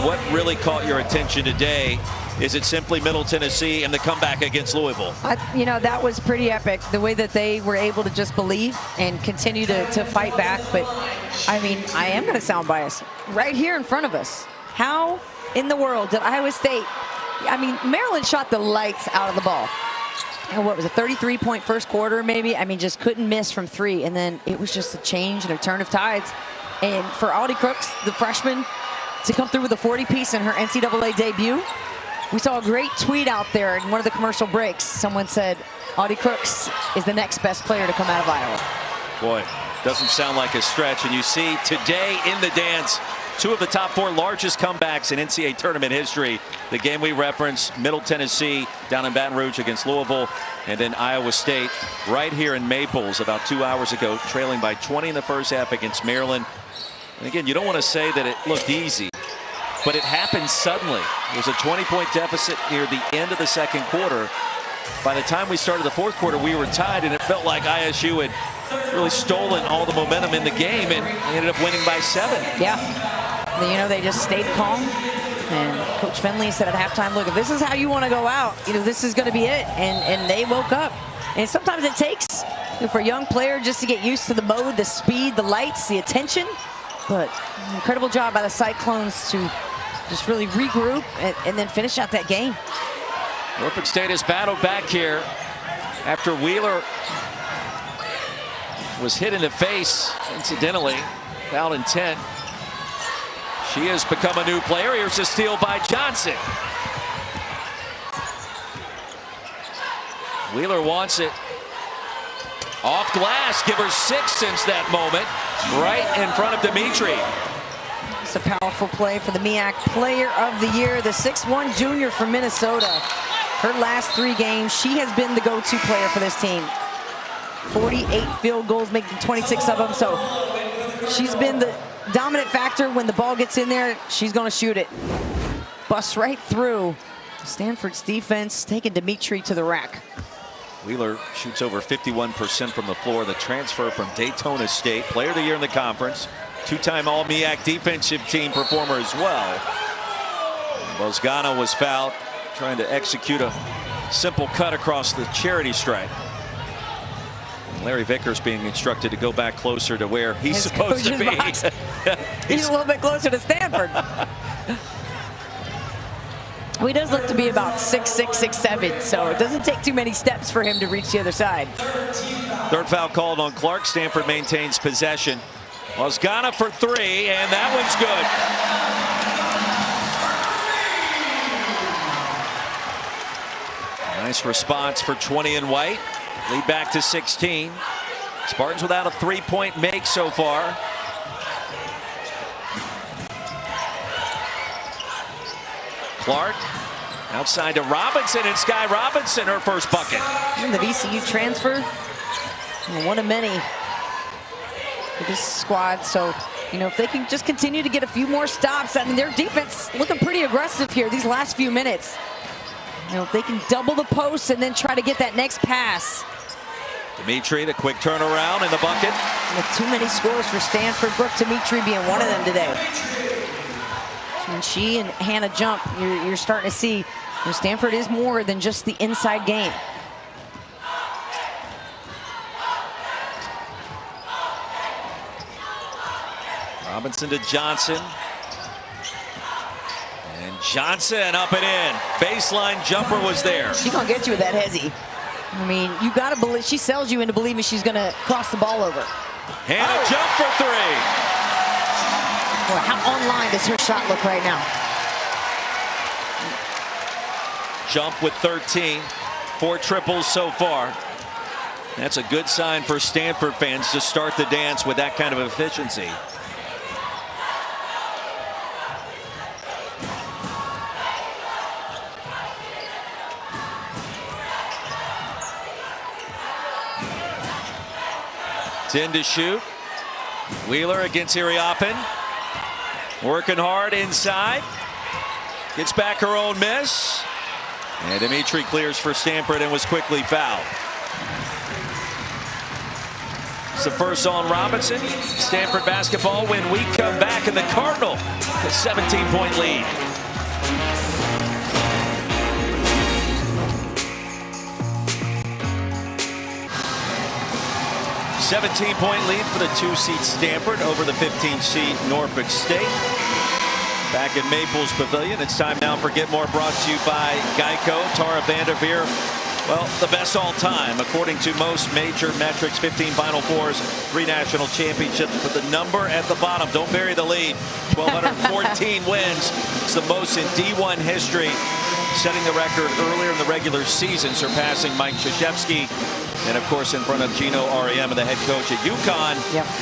What really caught your attention today? Is it simply Middle Tennessee and the comeback against Louisville? That was pretty epic, the way that they were able to just believe and continue to fight back. But, I mean, I am going to sound biased. Right here in front of us, how in the world did Iowa State, I mean, Maryland shot the lights out of the ball. And what was it, 33-point first quarter maybe? I mean, just couldn't miss from three. And then it was just a change and a turn of tides. And for Audie Crooks, the freshman, to come through with a 40-piece in her NCAA debut. We saw a great tweet out there in one of the commercial breaks. Someone said, Audie Crooks is the next best player to come out of Iowa. Boy, doesn't sound like a stretch. And you see today in the dance, two of the top four largest comebacks in NCAA tournament history. The game we referenced, Middle Tennessee down in Baton Rouge against Louisville, and then Iowa State right here in Maples about 2 hours ago, trailing by 20 in the first half against Maryland. And again, you don't want to say that it looked easy, but it happened suddenly. It was a 20-point deficit near the end of the second quarter. By the time we started the fourth quarter, we were tied, and it felt like ISU had really stolen all the momentum in the game and ended up winning by 7. Yeah. They just stayed calm. And Coach Finley said at halftime, look, if this is how you want to go out, this is going to be it. And they woke up. And sometimes it takes for a young player just to get used to the mode, the speed, the lights, the attention. But incredible job by the Cyclones to just really regroup and then finish out that game. Norfolk State has battled back here after Wheeler was hit in the face, incidentally, without intent. She has become a new player. Here's a steal by Johnson. Wheeler wants it. Off glass, give her 6 since that moment. Right in front of Dimitri. It's a powerful play for the MEAC Player of the Year, the 6'1" junior from Minnesota. Her last 3 games, she has been the go-to player for this team. 48 field goals, making 26 of them. So she's been the dominant factor. When the ball gets in there, she's going to shoot it. Busts right through Stanford's defense, taking Dimitri to the rack. Wheeler shoots over 51% from the floor. The transfer from Daytona State, player of the year in the conference. 2-time All-MEAC defensive team performer as well. Bozgana was fouled, trying to execute a simple cut across the charity stripe. Larry Vickers being instructed to go back closer to where he's supposed to be. He's a little bit closer to Stanford. Well, he does look to be about 6'6", 6'7", so it doesn't take too many steps for him to reach the other side. Third foul called on Clark. Stanford maintains possession. Mosgana for three, and that one's good. Nice response for 20 and white. Lead back to 16. Spartans without a three-point make so far. Clark outside to Robinson, and Sky Robinson, her first bucket. And the VCU transfer, one of many for this squad. So, you know, if they can just continue to get a few more stops, I mean, their defense looking pretty aggressive here these last few minutes. You know, if they can double the post and then try to get that next pass. Dimitri, the quick turnaround and the bucket. With too many scores for Stanford. Brooke Dimitri being one of them today. When she and Hannah jump, you're starting to see, you know, Stanford is more than just the inside game. Robinson to Johnson. And Johnson up and in. Baseline jumper was there. She's gonna get you with that hezzy. I mean, you gotta believe, she sells you into believing she's gonna cross the ball over. Hannah jump for three. Boy, how online does her shot look right now? Jump with 13. 4 triples so far. That's a good sign for Stanford fans to start the dance with that kind of efficiency. In to shoot. Wheeler against Iriafen. Working hard inside. Gets back her own miss. And Dimitri clears for Stanford and was quickly fouled. It's the first on Robinson. Stanford basketball when we come back, and the Cardinal a 17-point lead. A 17-point lead for the 2-seed Stanford over the 15-seed Norfolk State. Back in Maples Pavilion, it's time now for Get More, brought to you by Geico. Tara Vanderveer, well, the best all time, according to most major metrics. 15 Final Fours, 3 national championships, but the number at the bottom, don't bury the lead. 1,214 wins. It's the most in D1 history, setting the record earlier in the regular season, surpassing Mike Krzyzewski. And, of course, in front of Gino Auriemma, the head coach at UConn,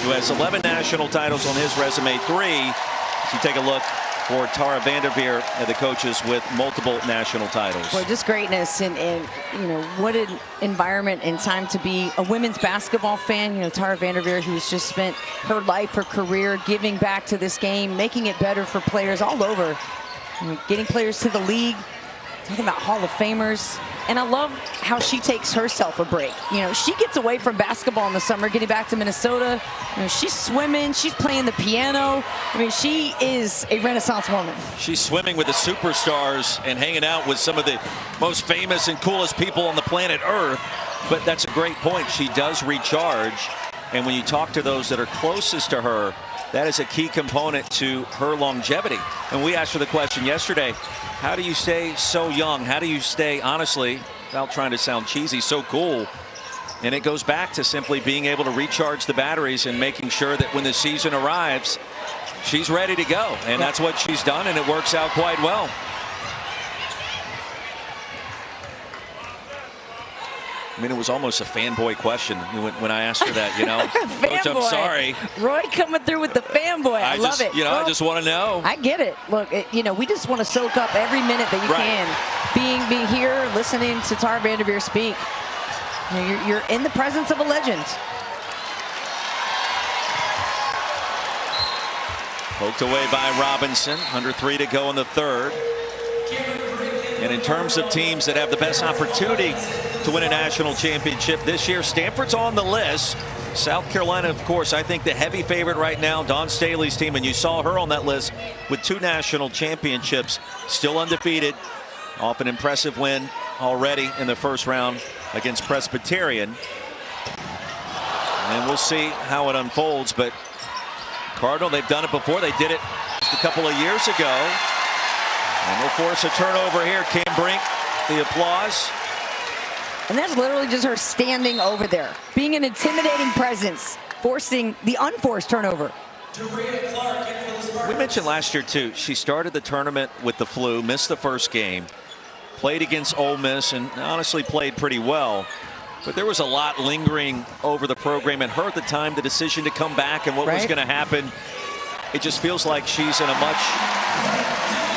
who has 11 national titles on his resume, 3. As you take a look for Tara Vanderveer and the coaches with multiple national titles. Boy, just greatness, and you know, what an environment and time to be a women's basketball fan. You know, Tara Vanderveer, who's just spent her life, her career giving back to this game, making it better for players all over. You know, getting players to the league, talking about Hall of Famers. And I love how she takes herself a break. You know, she gets away from basketball in the summer, getting back to Minnesota. You know, she's swimming, she's playing the piano. I mean, she is a Renaissance woman. She's swimming with the superstars and hanging out with some of the most famous and coolest people on the planet Earth. But that's a great point. She does recharge. And when you talk to those that are closest to her, that is a key component to her longevity. And we asked her the question yesterday, how do you stay so young? How do you stay, honestly, without trying to sound cheesy, so cool? And it goes back to simply being able to recharge the batteries and making sure that when the season arrives, she's ready to go. And that's what she's done, and it works out quite well. I mean, it was almost a fanboy question when I asked her that, you know. Coach, I'm sorry. Roy coming through with the fanboy. I love it. You know, I just want to know. I get it. Look, you know, we just want to soak up every minute that you can. Being here, listening to Tara Vanderveer speak. You know, you're in the presence of a legend. Poked away by Robinson. Under 3 to go in the third. And in terms of teams that have the best opportunity to win a national championship this year, Stanford's on the list. South Carolina, of course, I think the heavy favorite right now, Dawn Staley's team, and you saw her on that list with 2 national championships, still undefeated. Off an impressive win already in the first round against Presbyterian. And we'll see how it unfolds, but Cardinal, they've done it before. They did it just a couple of years ago. And they'll force a turnover here. Cam Brink, the applause. And that's literally just her standing over there, being an intimidating presence, forcing the unforced turnover. We mentioned last year, too, she started the tournament with the flu, missed the first game, played against Ole Miss, and honestly played pretty well. But there was a lot lingering over the program, and her at the time, the decision to come back and what was going to happen. It just feels like she's in a much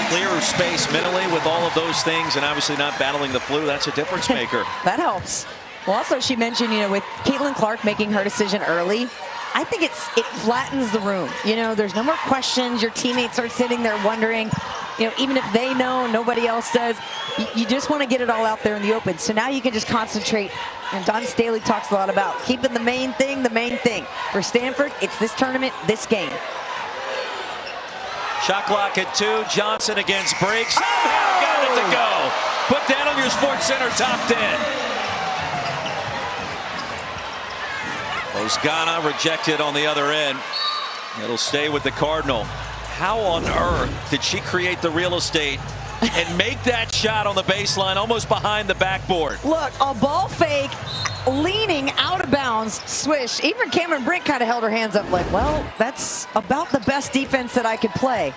clearer space mentally with all of those things, and obviously not battling the flu. That's a difference maker. That helps. Well, also she mentioned, with Caitlin Clark making her decision early, I think it flattens the room. There's no more questions. Your teammates are sitting there wondering, even if they know, nobody else does. You just want to get it all out there in the open. So now you can just concentrate. And Don Staley talks a lot about keeping the main thing the main thing. For Stanford, it's this tournament, this game. Shot clock at 2. Johnson against Briggs. Somehow got it to go. Put that on your Sports Center top 10. Bozgana rejected on the other end. It'll stay with the Cardinal. How on earth did she create the real estate and make that shot on the baseline almost behind the backboard? Look, a ball fake, leaning out of bounds, swish. Even Cameron Brink kind of held her hands up like, well, that's about the best defense that I could play.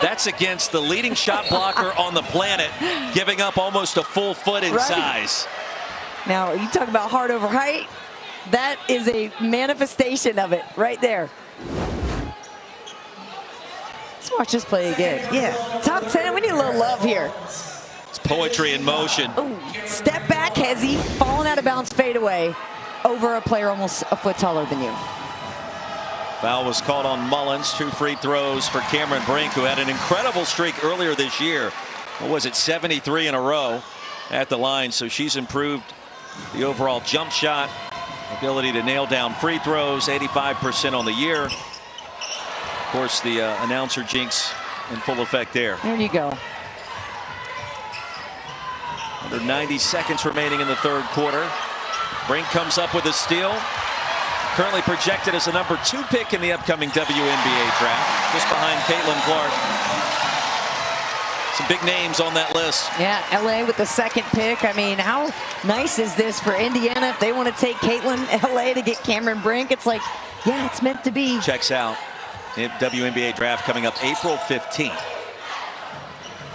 That's against the leading shot blocker on the planet, giving up almost a full foot in size. Now, you talk about heart over height. That is a manifestation of it right there. Let's watch this play again. Yeah, top 10, we need a little love here. It's poetry in motion. Ooh, step back, Hezzy, falling out of bounds, fade away over a player almost a foot taller than you. Foul was called on Mullins. 2 free throws for Cameron Brink, who had an incredible streak earlier this year. What was it, 73 in a row at the line. So she's improved the overall jump shot, ability to nail down free throws, 85% on the year. Of course, the announcer jinx in full effect there. There you go. Under 90 seconds remaining in the third quarter. Brink comes up with a steal. Currently projected as the number 2 pick in the upcoming WNBA draft, just behind Caitlin Clark. Some big names on that list. Yeah, LA with the 2nd pick. I mean, how nice is this for Indiana if they want to take Caitlin, LA to get Cameron Brink? It's like, yeah, it's meant to be. Checks out. WNBA draft coming up April 15th.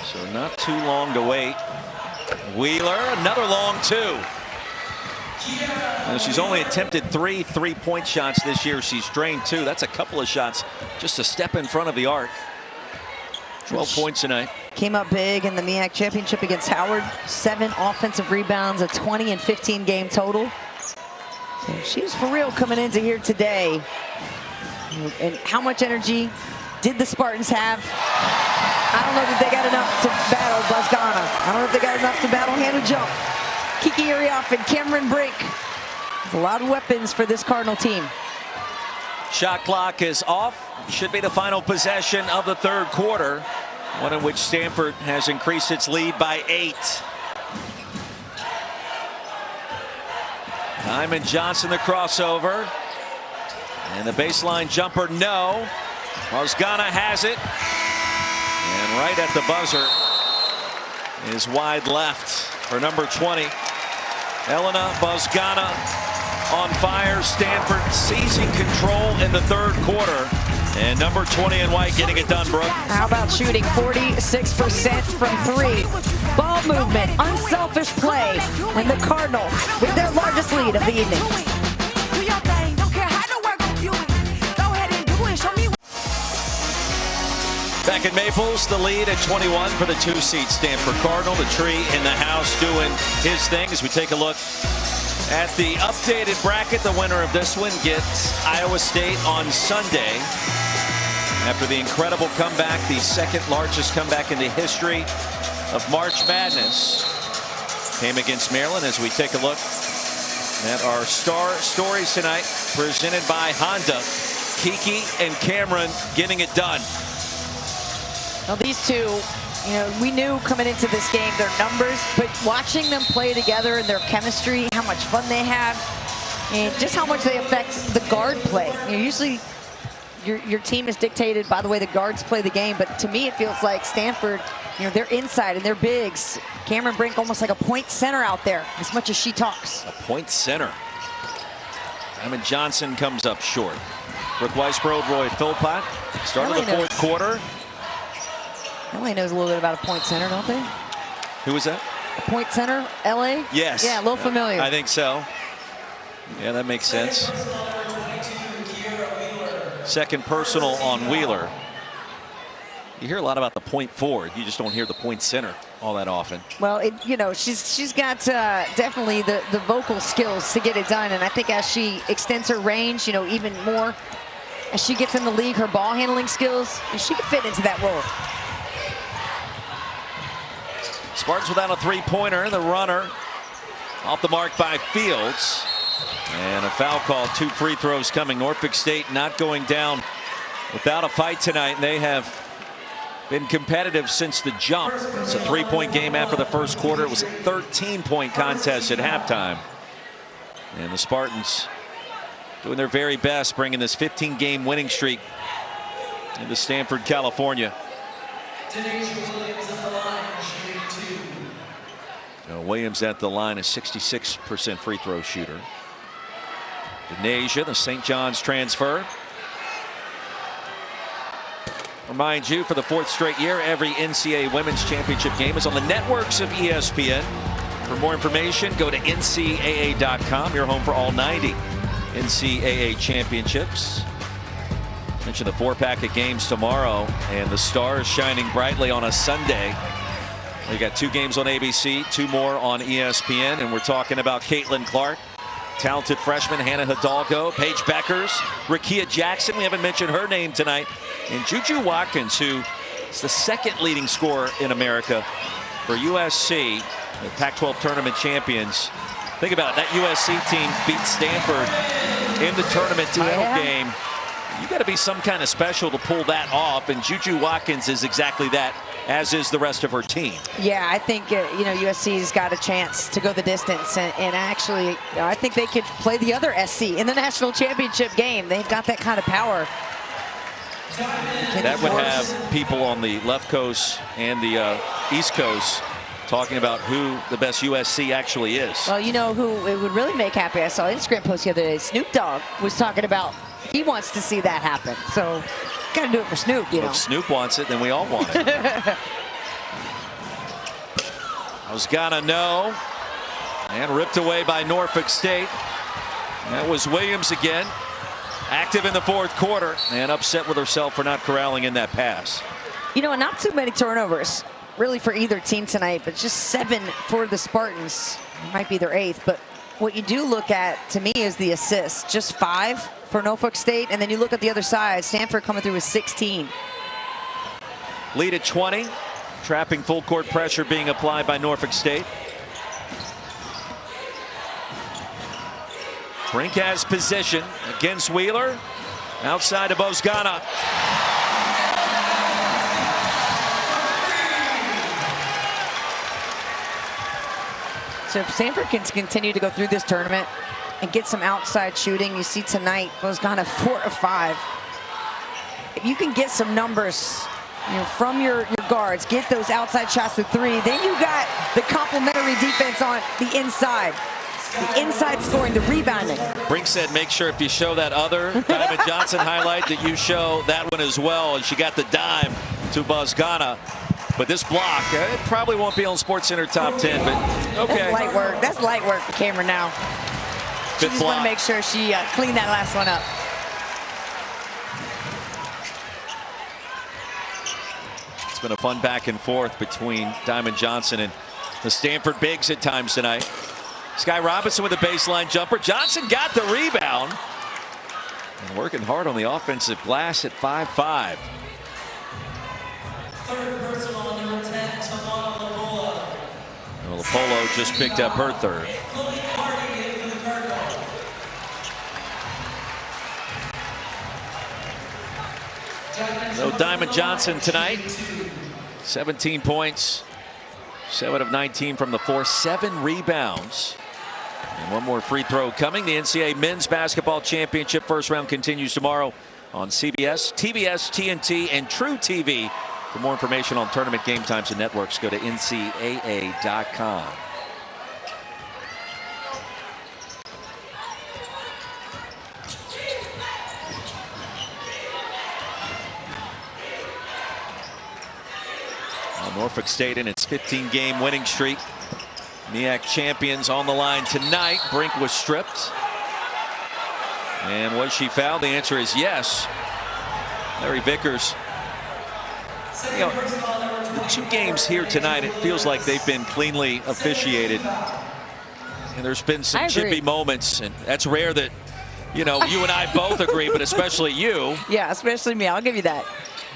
So not too long to wait. Wheeler, another long 2. And she's only attempted 3 3-point shots this year. She's drained 2. That's a couple of shots just a step in front of the arc. 12 points tonight. Came up big in the MEAC championship against Howard. 7 offensive rebounds, a 20 and 15 game total. So she's for real coming into here today. And how much energy did the Spartans have? I don't know that they got enough to battle Bozgana. I don't know if they got enough to battle Hannah Jump. Kiki Arioff and Cameron Brink. There's a lot of weapons for this Cardinal team. Shot clock is off. Should be the final possession of the third quarter, one in which Stanford has increased its lead by 8. Diamond Johnson, the crossover. And the baseline jumper, no. Bozgana has it. And right at the buzzer is wide left for number 20. Elena Bozgana on fire. Stanford seizing control in the third quarter. And number 20 in white getting it done, Brooke. How about shooting 46% from 3? Ball movement, unselfish play, and the Cardinal with their largest lead of the evening. Back at Maples, the lead at 21 for the 2-seed Stanford Cardinal. The tree in the house doing his thing as we take a look at the updated bracket. The winner of this one gets Iowa State on Sunday. After the incredible comeback, the 2nd largest comeback in the history of March Madness, came against Maryland. As we take a look at our star stories tonight, presented by Honda. Kiki and Cameron getting it done. Well, these two, we knew coming into this game their numbers, but watching them play together and their chemistry, how much fun they have, and just how much they affect the guard play. Usually your team is dictated by the way the guards play the game. But to me, it feels like Stanford, they're inside and they're bigs. Cameron Brink almost like a point center out there, as much as she talks. A point center. Diamond Johnson comes up short. Brooke Weisbrod, Roy Philpott. Start of the fourth quarter. LA knows a little bit about a point center, don't they? Who was that? A point center, LA? Yes. Yeah, a little familiar. I think so. Yeah, that makes sense. Second personal on Wheeler. You hear a lot about the point forward. You just don't hear the point center all that often. Well, she's got definitely the vocal skills to get it done. And I think as she extends her range, even more, as she gets in the league, her ball handling skills, she can fit into that role. Spartans without a three-pointer. The runner off the mark by Fields. And a foul call. 2 free throws coming. Norfolk State not going down without a fight tonight. They have been competitive since the jump. It's a 3-point game after the first quarter. It was a 13-point contest at halftime. And the Spartans doing their very best, bringing this 15-game winning streak into Stanford, California. Williams at the line, a 66% free throw shooter. Denasia, the St. John's transfer. Remind you, for the 4th straight year, every NCAA Women's Championship game is on the networks of ESPN. For more information, go to ncaa.com. Your home for all 90 NCAA championships. Mention the 4-pack of games tomorrow, and the stars shining brightly on a Sunday. We got 2 games on ABC, 2 more on ESPN, and we're talking about Caitlin Clark, talented freshman Hannah Hidalgo, Paige Beckers, Rakia Jackson. We haven't mentioned her name tonight. And Juju Watkins, who is the 2nd leading scorer in America for USC, the Pac-12 tournament champions. Think about it, that USC team beat Stanford in the tournament title game. You got to be some kind of special to pull that off, and Juju Watkins is exactly that, as is the rest of her team. Yeah, I think USC's got a chance to go the distance, and actually I think they could play the other SC in the national championship game. They've got that kind of power. That would have people on the left coast and the east coast talking about who the best USC actually is. Well, you know who it would really make happy? I saw an Instagram post the other day. Snoop Dogg was talking about he wants to see that happen. So got to do it for Snoop, Well, if Snoop wants it, then we all want it. Osgana, no. And ripped away by Norfolk State. That was Williams again. Active in the 4th quarter and upset with herself for not corralling in that pass. Not too many turnovers really for either team tonight, but just 7 for the Spartans. It might be their 8th, but what you do look at, to me, is the assists. Just 5 for Norfolk State, and then you look at the other side, Stanford coming through with 16. Lead at 20, trapping full court pressure being applied by Norfolk State. Brink has position against Wheeler. Outside of Osgana. So if Stanford can continue to go through this tournament and get some outside shooting, you see tonight Osgana 4 of 5. If you can get some numbers from your guards, get those outside shots to 3, then you got the complementary defense on the inside. The inside scoring, the rebounding. Brink said make sure if you show that other Diamond Johnson highlight that you show that one as well. And she got the dime to Osgana. But this block, it probably won't be on SportsCenter top 10, but okay. That's light work. That's light work for Cameron now. She just want to make sure she cleaned that last one up. It's been a fun back and forth between Diamond Johnson and the Stanford bigs at times tonight. Sky Robinson with a baseline jumper. Johnson got the rebound. And working hard on the offensive glass at 5'5". Well, Apollo just picked up her 3rd. So Diamond Johnson tonight, 17 points, 7 of 19 from the floor, 7 rebounds. And one more free throw coming. The NCAA Men's Basketball Championship first round continues tomorrow on CBS, TBS, TNT, and True TV. For more information on tournament game times and networks, go to ncaa.com. Norfolk State in its 15-game winning streak. MEAC champions on the line tonight. Brink was stripped. And was she fouled? The answer is yes. Larry Vickers. You know, the 2 games here tonight, it feels like they've been cleanly officiated. And there's been some chippy moments, and that's rare that, you know, you and I both agree, but especially you. Yeah, especially me. I'll give you that.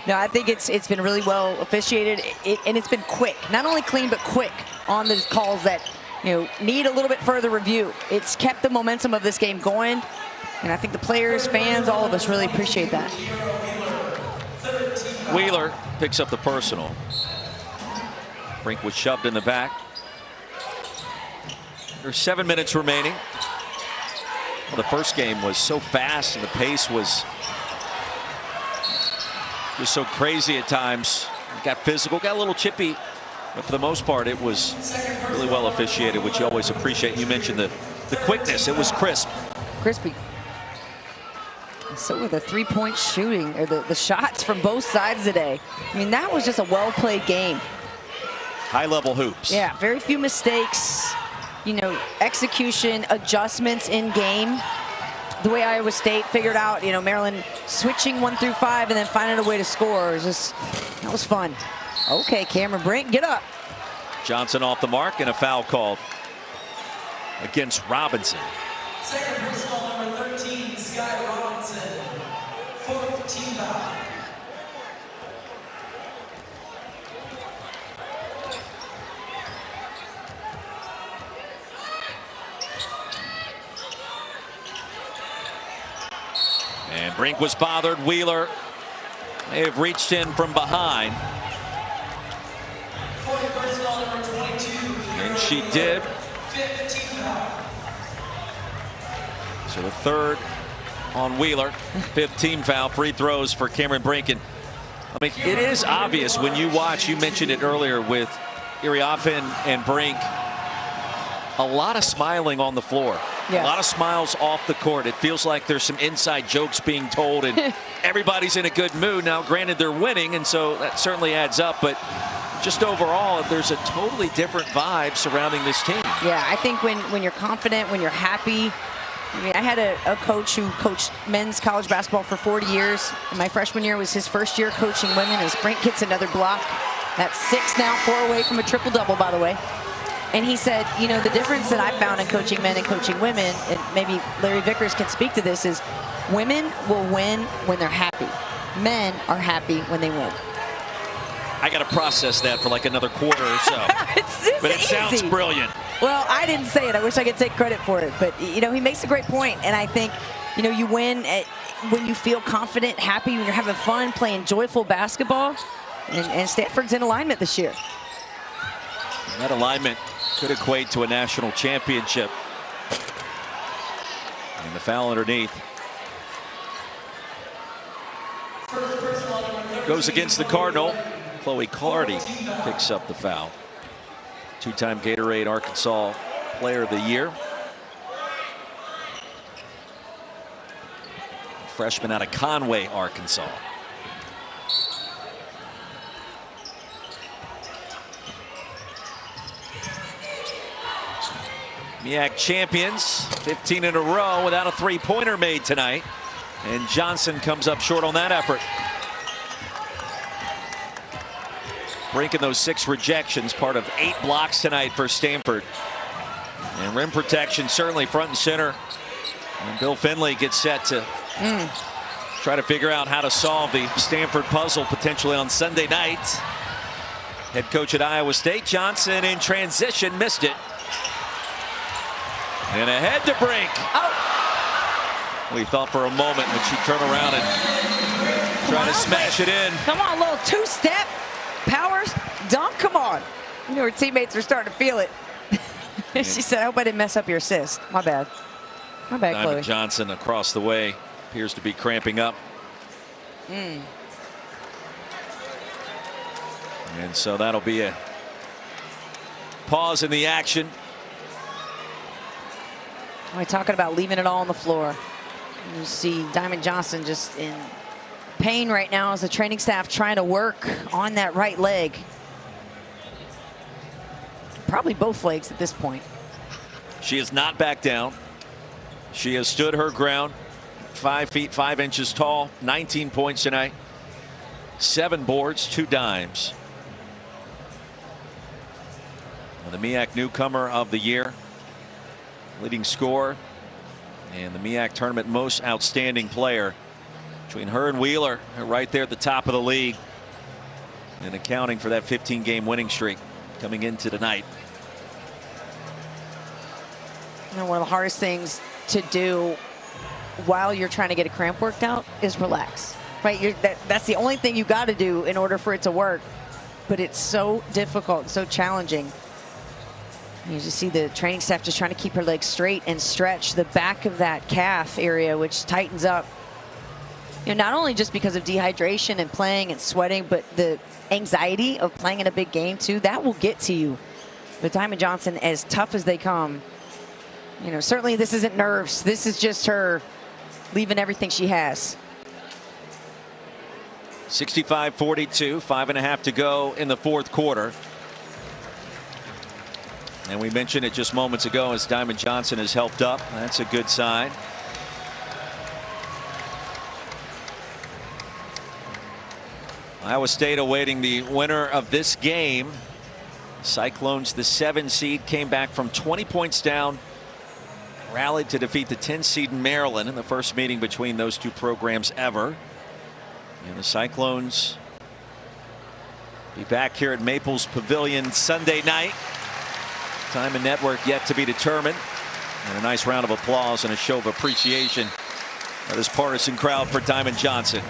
No, I think it's been really well officiated, and it's been quick. Not only clean, but quick on the calls that, you know, need a little bit further review. It's kept the momentum of this game going, and I think the players, fans, all of us really appreciate that. Wheeler picks up the personal. Brink was shoved in the back. There's 7 minutes remaining. Well, the first game was so fast, and the pace was just so crazy at times. It got physical, got a little chippy, but for the most part, it was really well officiated, which you always appreciate. You mentioned the quickness. It was crisp. Crispy. So with the three-point shooting, or the shots from both sides today. I mean, that was just a well-played game. High-level hoops. Yeah, very few mistakes. You know, execution, adjustments in game. The way Iowa State figured out, you know, Maryland switching 1 through 5 and then finding a way to score. It was just, that was fun. Okay, Cameron Brink, get up. Johnson off the mark, and a foul called against Robinson. Second personal, number 13, Sky Robinson. 4th team foul. And Brink was bothered. Wheeler may have reached in from behind. And she did. So the 3rd on Wheeler. 5th team foul. Free throws for Cameron Brink. And I mean, it is obvious when you watch, you mentioned it earlier with Iriafen and Brink, a lot of smiling on the floor. Yes. A lot of smiles off the court. It feels like there's some inside jokes being told, and everybody's in a good mood. Now, granted, they're winning, and so that certainly adds up. But just overall, there's a totally different vibe surrounding this team. Yeah, I think when you're confident, when you're happy. I mean, I had a coach who coached men's college basketball for 40 years. My freshman year was his first year coaching women, as Brink gets another block. That's 6 now, 4 away from a triple-double, by the way. And he said, you know, the difference that I found in coaching men and coaching women, and maybe Larry Vickers can speak to this, is women will win when they're happy. Men are happy when they win. I got to process that for like another quarter or so. But it sounds brilliant. Well, I didn't say it. I wish I could take credit for it. But, you know, he makes a great point. And I think, you know, you win when you feel confident, happy, when you're having fun, playing joyful basketball. And Stanford's in alignment this year. And that alignment could equate to a national championship. And the foul underneath goes against the Cardinal. Chloe Clardy picks up the foul. 2-time Gatorade Arkansas Player of the Year. Freshman out of Conway, Arkansas. MEAC champions, 15 in a row without a three-pointer made tonight. And Johnson comes up short on that effort. Breaking those 6 rejections, part of 8 blocks tonight for Stanford. And rim protection certainly front and center. And Bill Finley gets set to try to figure out how to solve the Stanford puzzle potentially on Sunday night. Head coach at Iowa State, Johnson, in transition, missed it. And ahead to Brink. Oh. We thought for a moment that she'd turn around and try to smash it in. Come on, little 2-step. Powers, dunk, come on. You know, her teammates are starting to feel it. She said, I hope I didn't mess up your assist. My bad. My bad, Chloe. Johnson across the way appears to be cramping up. And so that'll be a pause in the action. We're talking about leaving it all on the floor. You see Diamond Johnson just in pain right now as the training staff trying to work on that right leg. Probably both legs at this point. She has not backed down. She has stood her ground. 5 feet 5 inches tall. 19 points tonight. 7 boards, 2 dimes. The MEAC newcomer of the year, leading scorer, and the MEAC tournament most outstanding player. Between her and Wheeler, right there at the top of the league, and accounting for that 15-game winning streak coming into tonight. You know, one of the hardest things to do while you're trying to get a cramp worked out is relax. Right? That's the only thing you got to do in order for it to work. But it's so difficult, so challenging. You just see the training staff just trying to keep her legs straight and stretch the back of that calf area, which tightens up. You know, not only just because of dehydration and playing and sweating, but the anxiety of playing in a big game too, that will get to you. But Diamond Johnson, as tough as they come, you know, certainly this isn't nerves. This is just her leaving everything she has. 65-42, 5.5 to go in the fourth quarter. And we mentioned it just moments ago as Diamond Johnson has helped up. That's a good sign. Iowa State awaiting the winner of this game. Cyclones, the 7 seed, came back from 20 points down, rallied to defeat the 10 seed in Maryland in the first meeting between those two programs ever. And the Cyclones be back here at Maples Pavilion Sunday night. Time and network yet to be determined. And a nice round of applause and a show of appreciation by this partisan crowd for Diamond Johnson.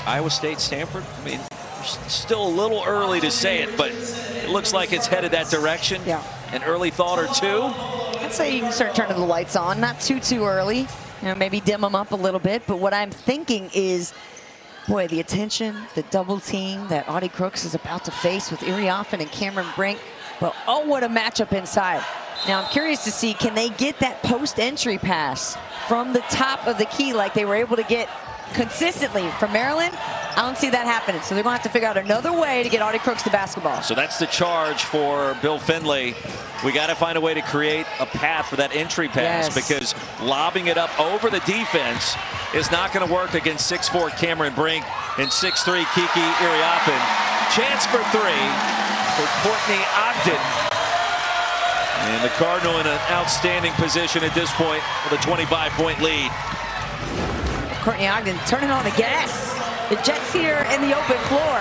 Iowa State, Stanford. I mean, still a little early to say it, but it looks like it's headed that direction. Yeah. An early thought or two. I'd say you can start turning the lights on, not too early. You know, maybe dim them up a little bit. But what I'm thinking is, boy, the attention, the double team that Audie Crooks is about to face with Iriafen and Cameron Brink. Well, oh, what a matchup inside. Now, I'm curious to see, can they get that post-entry pass from the top of the key like they were able to get consistently from Maryland? I don't see that happening. So they're going to have to figure out another way to get Audie Crooks the basketball. So that's the charge for Bill Finley. We got to find a way to create a path for that entry pass, because lobbing it up over the defense is not going to work against 6'4" Cameron Brink and 6'3" Kiki Iriafen. Chance for 3 for Courtney Ogden. And the Cardinal in an outstanding position at this point with a 25-point lead. Courtney Ogden turning on the gas. The Jets here in the open floor.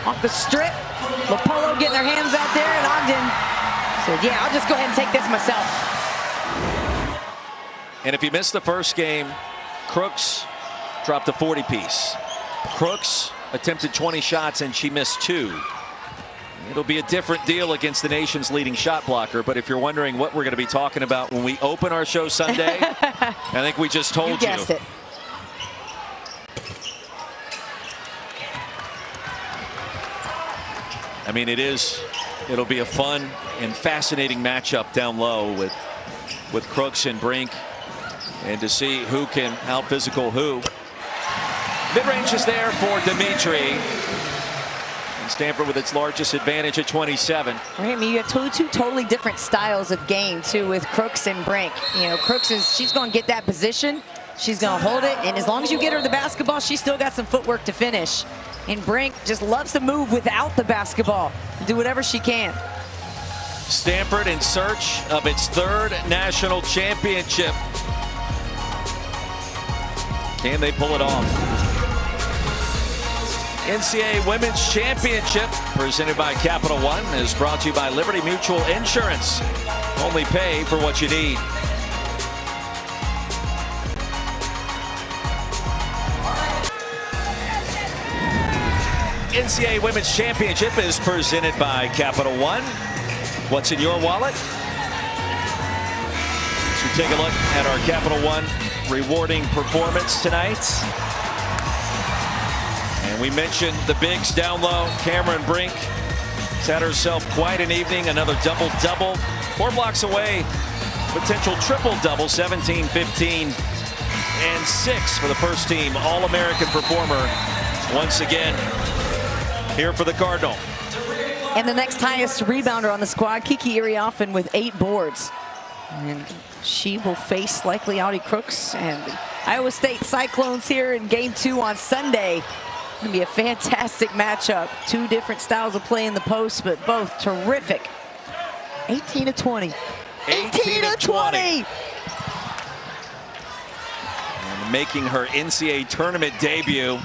Off the strip. Lopolo getting their hands out there, and Ogden said, yeah, I'll just go ahead and take this myself. And if you missed the first game, Crooks dropped a 40-piece. Crooks attempted 20 shots and she missed 2. It'll be a different deal against the nation's leading shot blocker. But if you're wondering what we're going to be talking about when we open our show Sunday, I think we just told you. You guessed it. I mean, it'll be a fun and fascinating matchup down low with Crooks and Brink, and to see who can out physical who. Mid-range is there for Dimitri. And Stanford with its largest advantage at 27. Right, I mean, you have two totally different styles of game too with Crooks and Brink. You know, Crooks she's going to get that position. She's going to hold it, and as long as you get her the basketball, she's still got some footwork to finish. And Brink just loves to move without the basketball, do whatever she can. Stanford in search of its 3rd national championship. Can they pull it off? NCAA Women's Championship, presented by Capital One, is brought to you by Liberty Mutual Insurance. Only pay for what you need. NCAA Women's Championship is presented by Capital One. What's in your wallet? take a look at our Capital One rewarding performance tonight. And we mentioned the bigs down low. Cameron Brink has had herself quite an evening. Another double-double. 4 blocks away. Potential triple-double. 17, 15, and 6 for the first team. All-American performer once again here for the Cardinal. And the next highest rebounder on the squad, Kiki Iriafen with 8 boards. And she will face likely Audi Crooks and Iowa State Cyclones here in game 2 on Sunday. It's going to be a fantastic matchup. 2 different styles of play in the post, but both terrific. 18 to 20. 18 to 20. And making her NCAA tournament debut.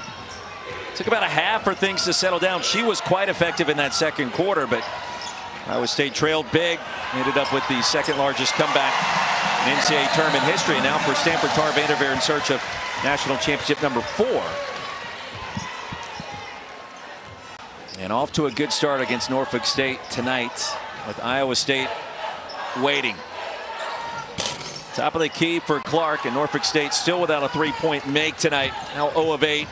Took about a half for things to settle down. She was quite effective in that second quarter, but Iowa State trailed big. Ended up with the second largest comeback in NCAA tournament history. And now for Stanford Tar Vanderveer in search of national championship number 4. And off to a good start against Norfolk State tonight, with Iowa State waiting. Top of the key for Clark, and Norfolk State still without a 3-point make tonight. Now 0 of 8.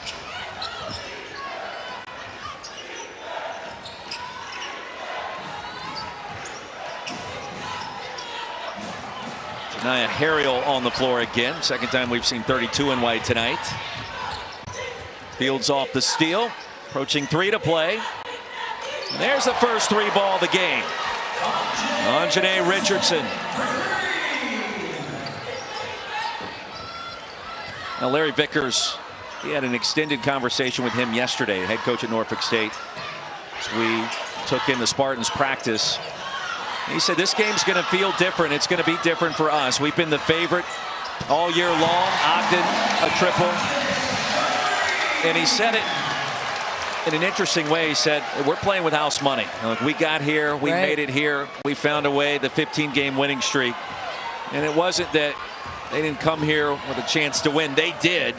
Nia Harriel on the floor again. Second time we've seen 32 in white tonight. Fields off the steal. Approaching 3 to play. And there's the first 3 ball of the game. Anjanae Richardson. Now Larry Vickers, he had an extended conversation with him yesterday, head coach at Norfolk State, as we took in the Spartans practice. He said this game's going to feel different. It's going to be different for us. We've been the favorite all year long. Ogden, a triple. And he said it in an interesting way. He said, we're playing with house money. Look, we got here. We made it here. We found a way, the 15-game winning streak. And it wasn't that they didn't come here with a chance to win. They did,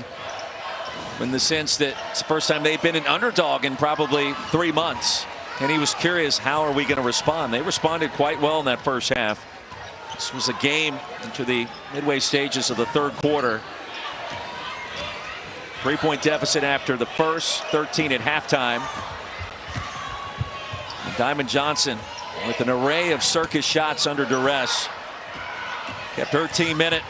in the sense that it's the first time they've been an underdog in probably 3 months. And he was curious, how are we going to respond? They responded quite well in that first half. This was a game into the midway stages of the third quarter. 3-point deficit after the first, 13 at halftime. And Diamond Johnson with an array of circus shots under duress. Kept her team in it.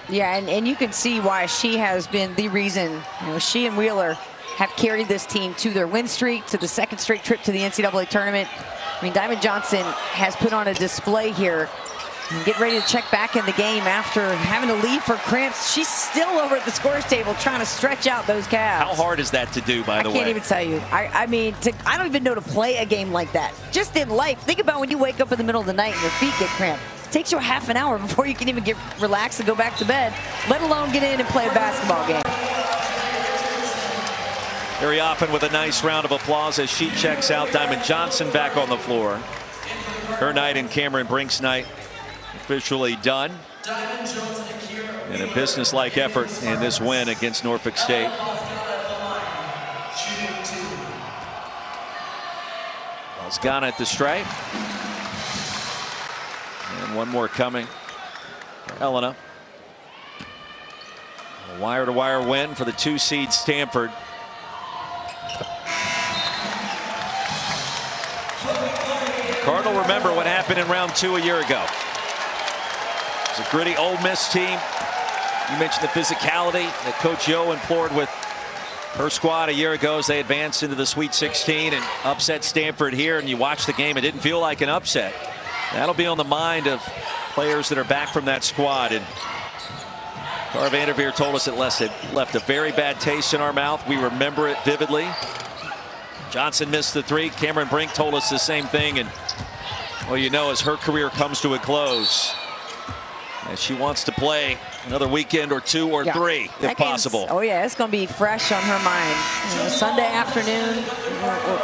Yeah, and you can see why she has been the reason. You know, she and Wheeler have carried this team to their win streak, to the second straight trip to the NCAA tournament. I mean, Diamond Johnson has put on a display here. And get ready to check back in the game after having to leave for cramps. She's still over at the scores table trying to stretch out those calves. How hard is that to do, by the way? I can't even tell you. I mean, I don't even know to play a game like that. Just in life, think about when you wake up in the middle of the night and your feet get cramped. It takes you a half an hour before you can even get relaxed and go back to bed, let alone get in and play a basketball game. Very often with a nice round of applause as she checks out. Diamond Johnson back on the floor. Her night and Cameron Brink's night officially done. And a business-like effort in this win against Norfolk State. Ghana at the stripe. And one more coming for Elena. A wire-to-wire win for the 2-seed Stanford. Cardinal remember what happened in round 2 a year ago. It was a gritty Ole Miss team. You mentioned the physicality that Coach Yo implored with her squad a year ago as they advanced into the Sweet 16 and upset Stanford here. And you watch the game, it didn't feel like an upset. That'll be on the mind of players that are back from that squad. And Tar Vanderveer told us it left a very bad taste in our mouth. We remember it vividly. Johnson missed the 3. Cameron Brink told us the same thing. And well, you know, as her career comes to a close, as she wants to play another weekend or 2 or 3 if possible. Oh yeah, it's going to be fresh on her mind. You know, Sunday afternoon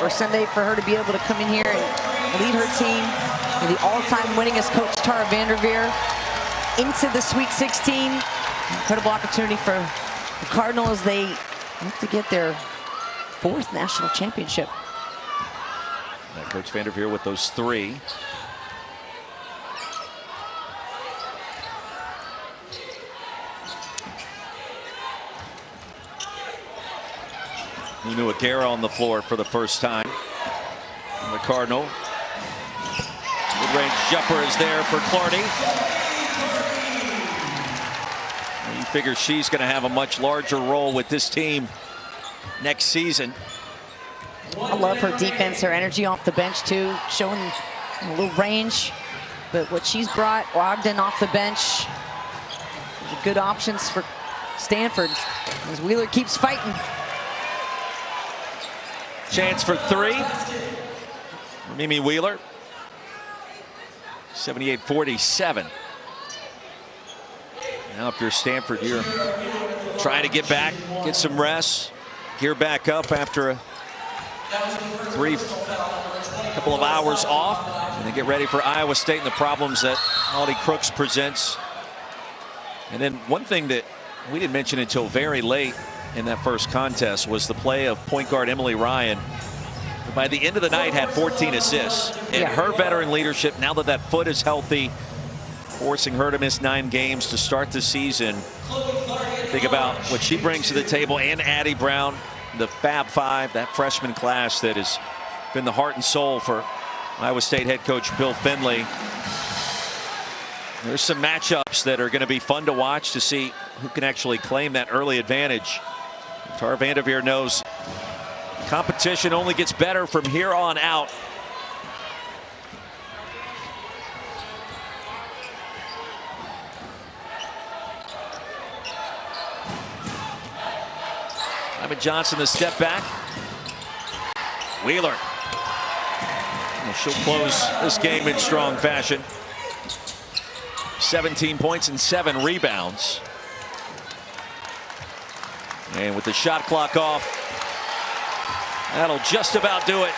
or Sunday for her to be able to come in here and lead her team. And the all-time winningest coach Tara Vanderveer into the Sweet 16. Incredible opportunity for the Cardinal as they look to get their 4th national championship. Coach Vanderveer with those 3. Nunu Aguera on the floor for the first time. And the Cardinal. Mid-range jumper is there for Clardy. You figure she's going to have a much larger role with this team next season. I love her defense, her energy off the bench too, showing a little range. But what she's brought, Ogden off the bench, good options for Stanford as Wheeler keeps fighting. Chance for three. Mimi Wheeler. 78-47. Now if you're Stanford, you're trying to get back, get some rest, gear back up after a brief couple of hours off, and then get ready for Iowa State and the problems that Audie Crooks presents. And then one thing that we didn't mention until very late in that first contest was the play of point guard Emily Ryan. By the end of the night had 14 assists. And her veteran leadership, now that that foot is healthy, forcing her to miss 9 games to start the season. Think about what she brings to the table, and Addie Brown, the Fab Five, that freshman class that has been the heart and soul for Iowa State head coach Bill Finley. There's some matchups that are going to be fun to watch to see who can actually claim that early advantage. Tar Vanderveer knows competition only gets better from here on out. Ivan Johnson, the step back. Wheeler. And she'll close this game in strong fashion. 17 points and 7 rebounds. And with the shot clock off, that'll just about do it.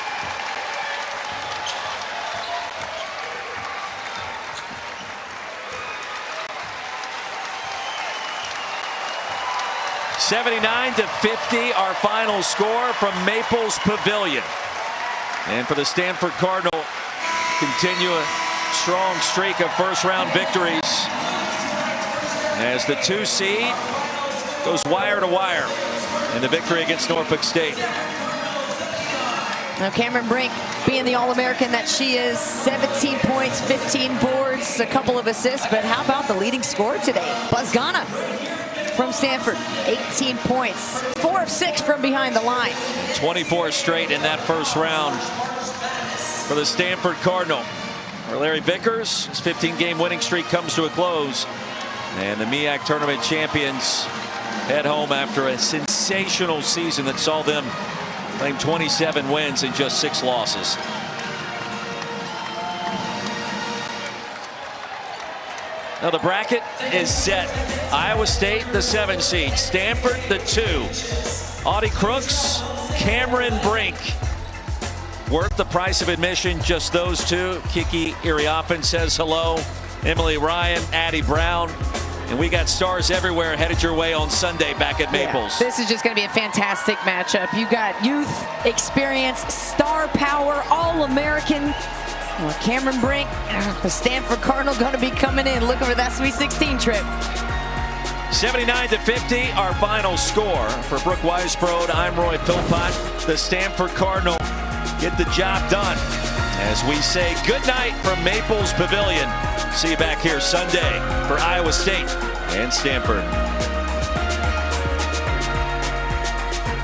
(79-50) our final score from Maples Pavilion. And for the Stanford Cardinal, continue a strong streak of first-round victories as the 2 seed goes wire to wire in the victory against Norfolk State. Now Cameron Brink, being the All-American that she is, 17 points, 15 boards, a couple of assists. But how about the leading scorer today? Buzgana from Stanford, 18 points, 4 of 6 from behind the line. 24 straight in that first round for the Stanford Cardinal. For Larry Vickers, his 15-game winning streak comes to a close. And the MEAC tournament champions head home after a sensational season that saw them claim 27 wins and just 6 losses. Now the bracket is set. Iowa State, the 7 seed. Stanford, the 2. Audie Crooks, Cameron Brink. Worth the price of admission, just those 2. Kiki Iriafen says hello. Emily Ryan, Addie Brown. And we got stars everywhere headed your way on Sunday back at Maples. Yeah, this is just going to be a fantastic matchup. You got youth, experience, star power, All-American. Well, Cameron Brink, the Stanford Cardinal, going to be coming in looking for that Sweet 16 trip. 79-50, our final score. For Brooke Weisbrod, I'm Roy Philpott. The Stanford Cardinal get the job done. As we say goodnight from Maples Pavilion. See you back here Sunday for Iowa State and Stanford.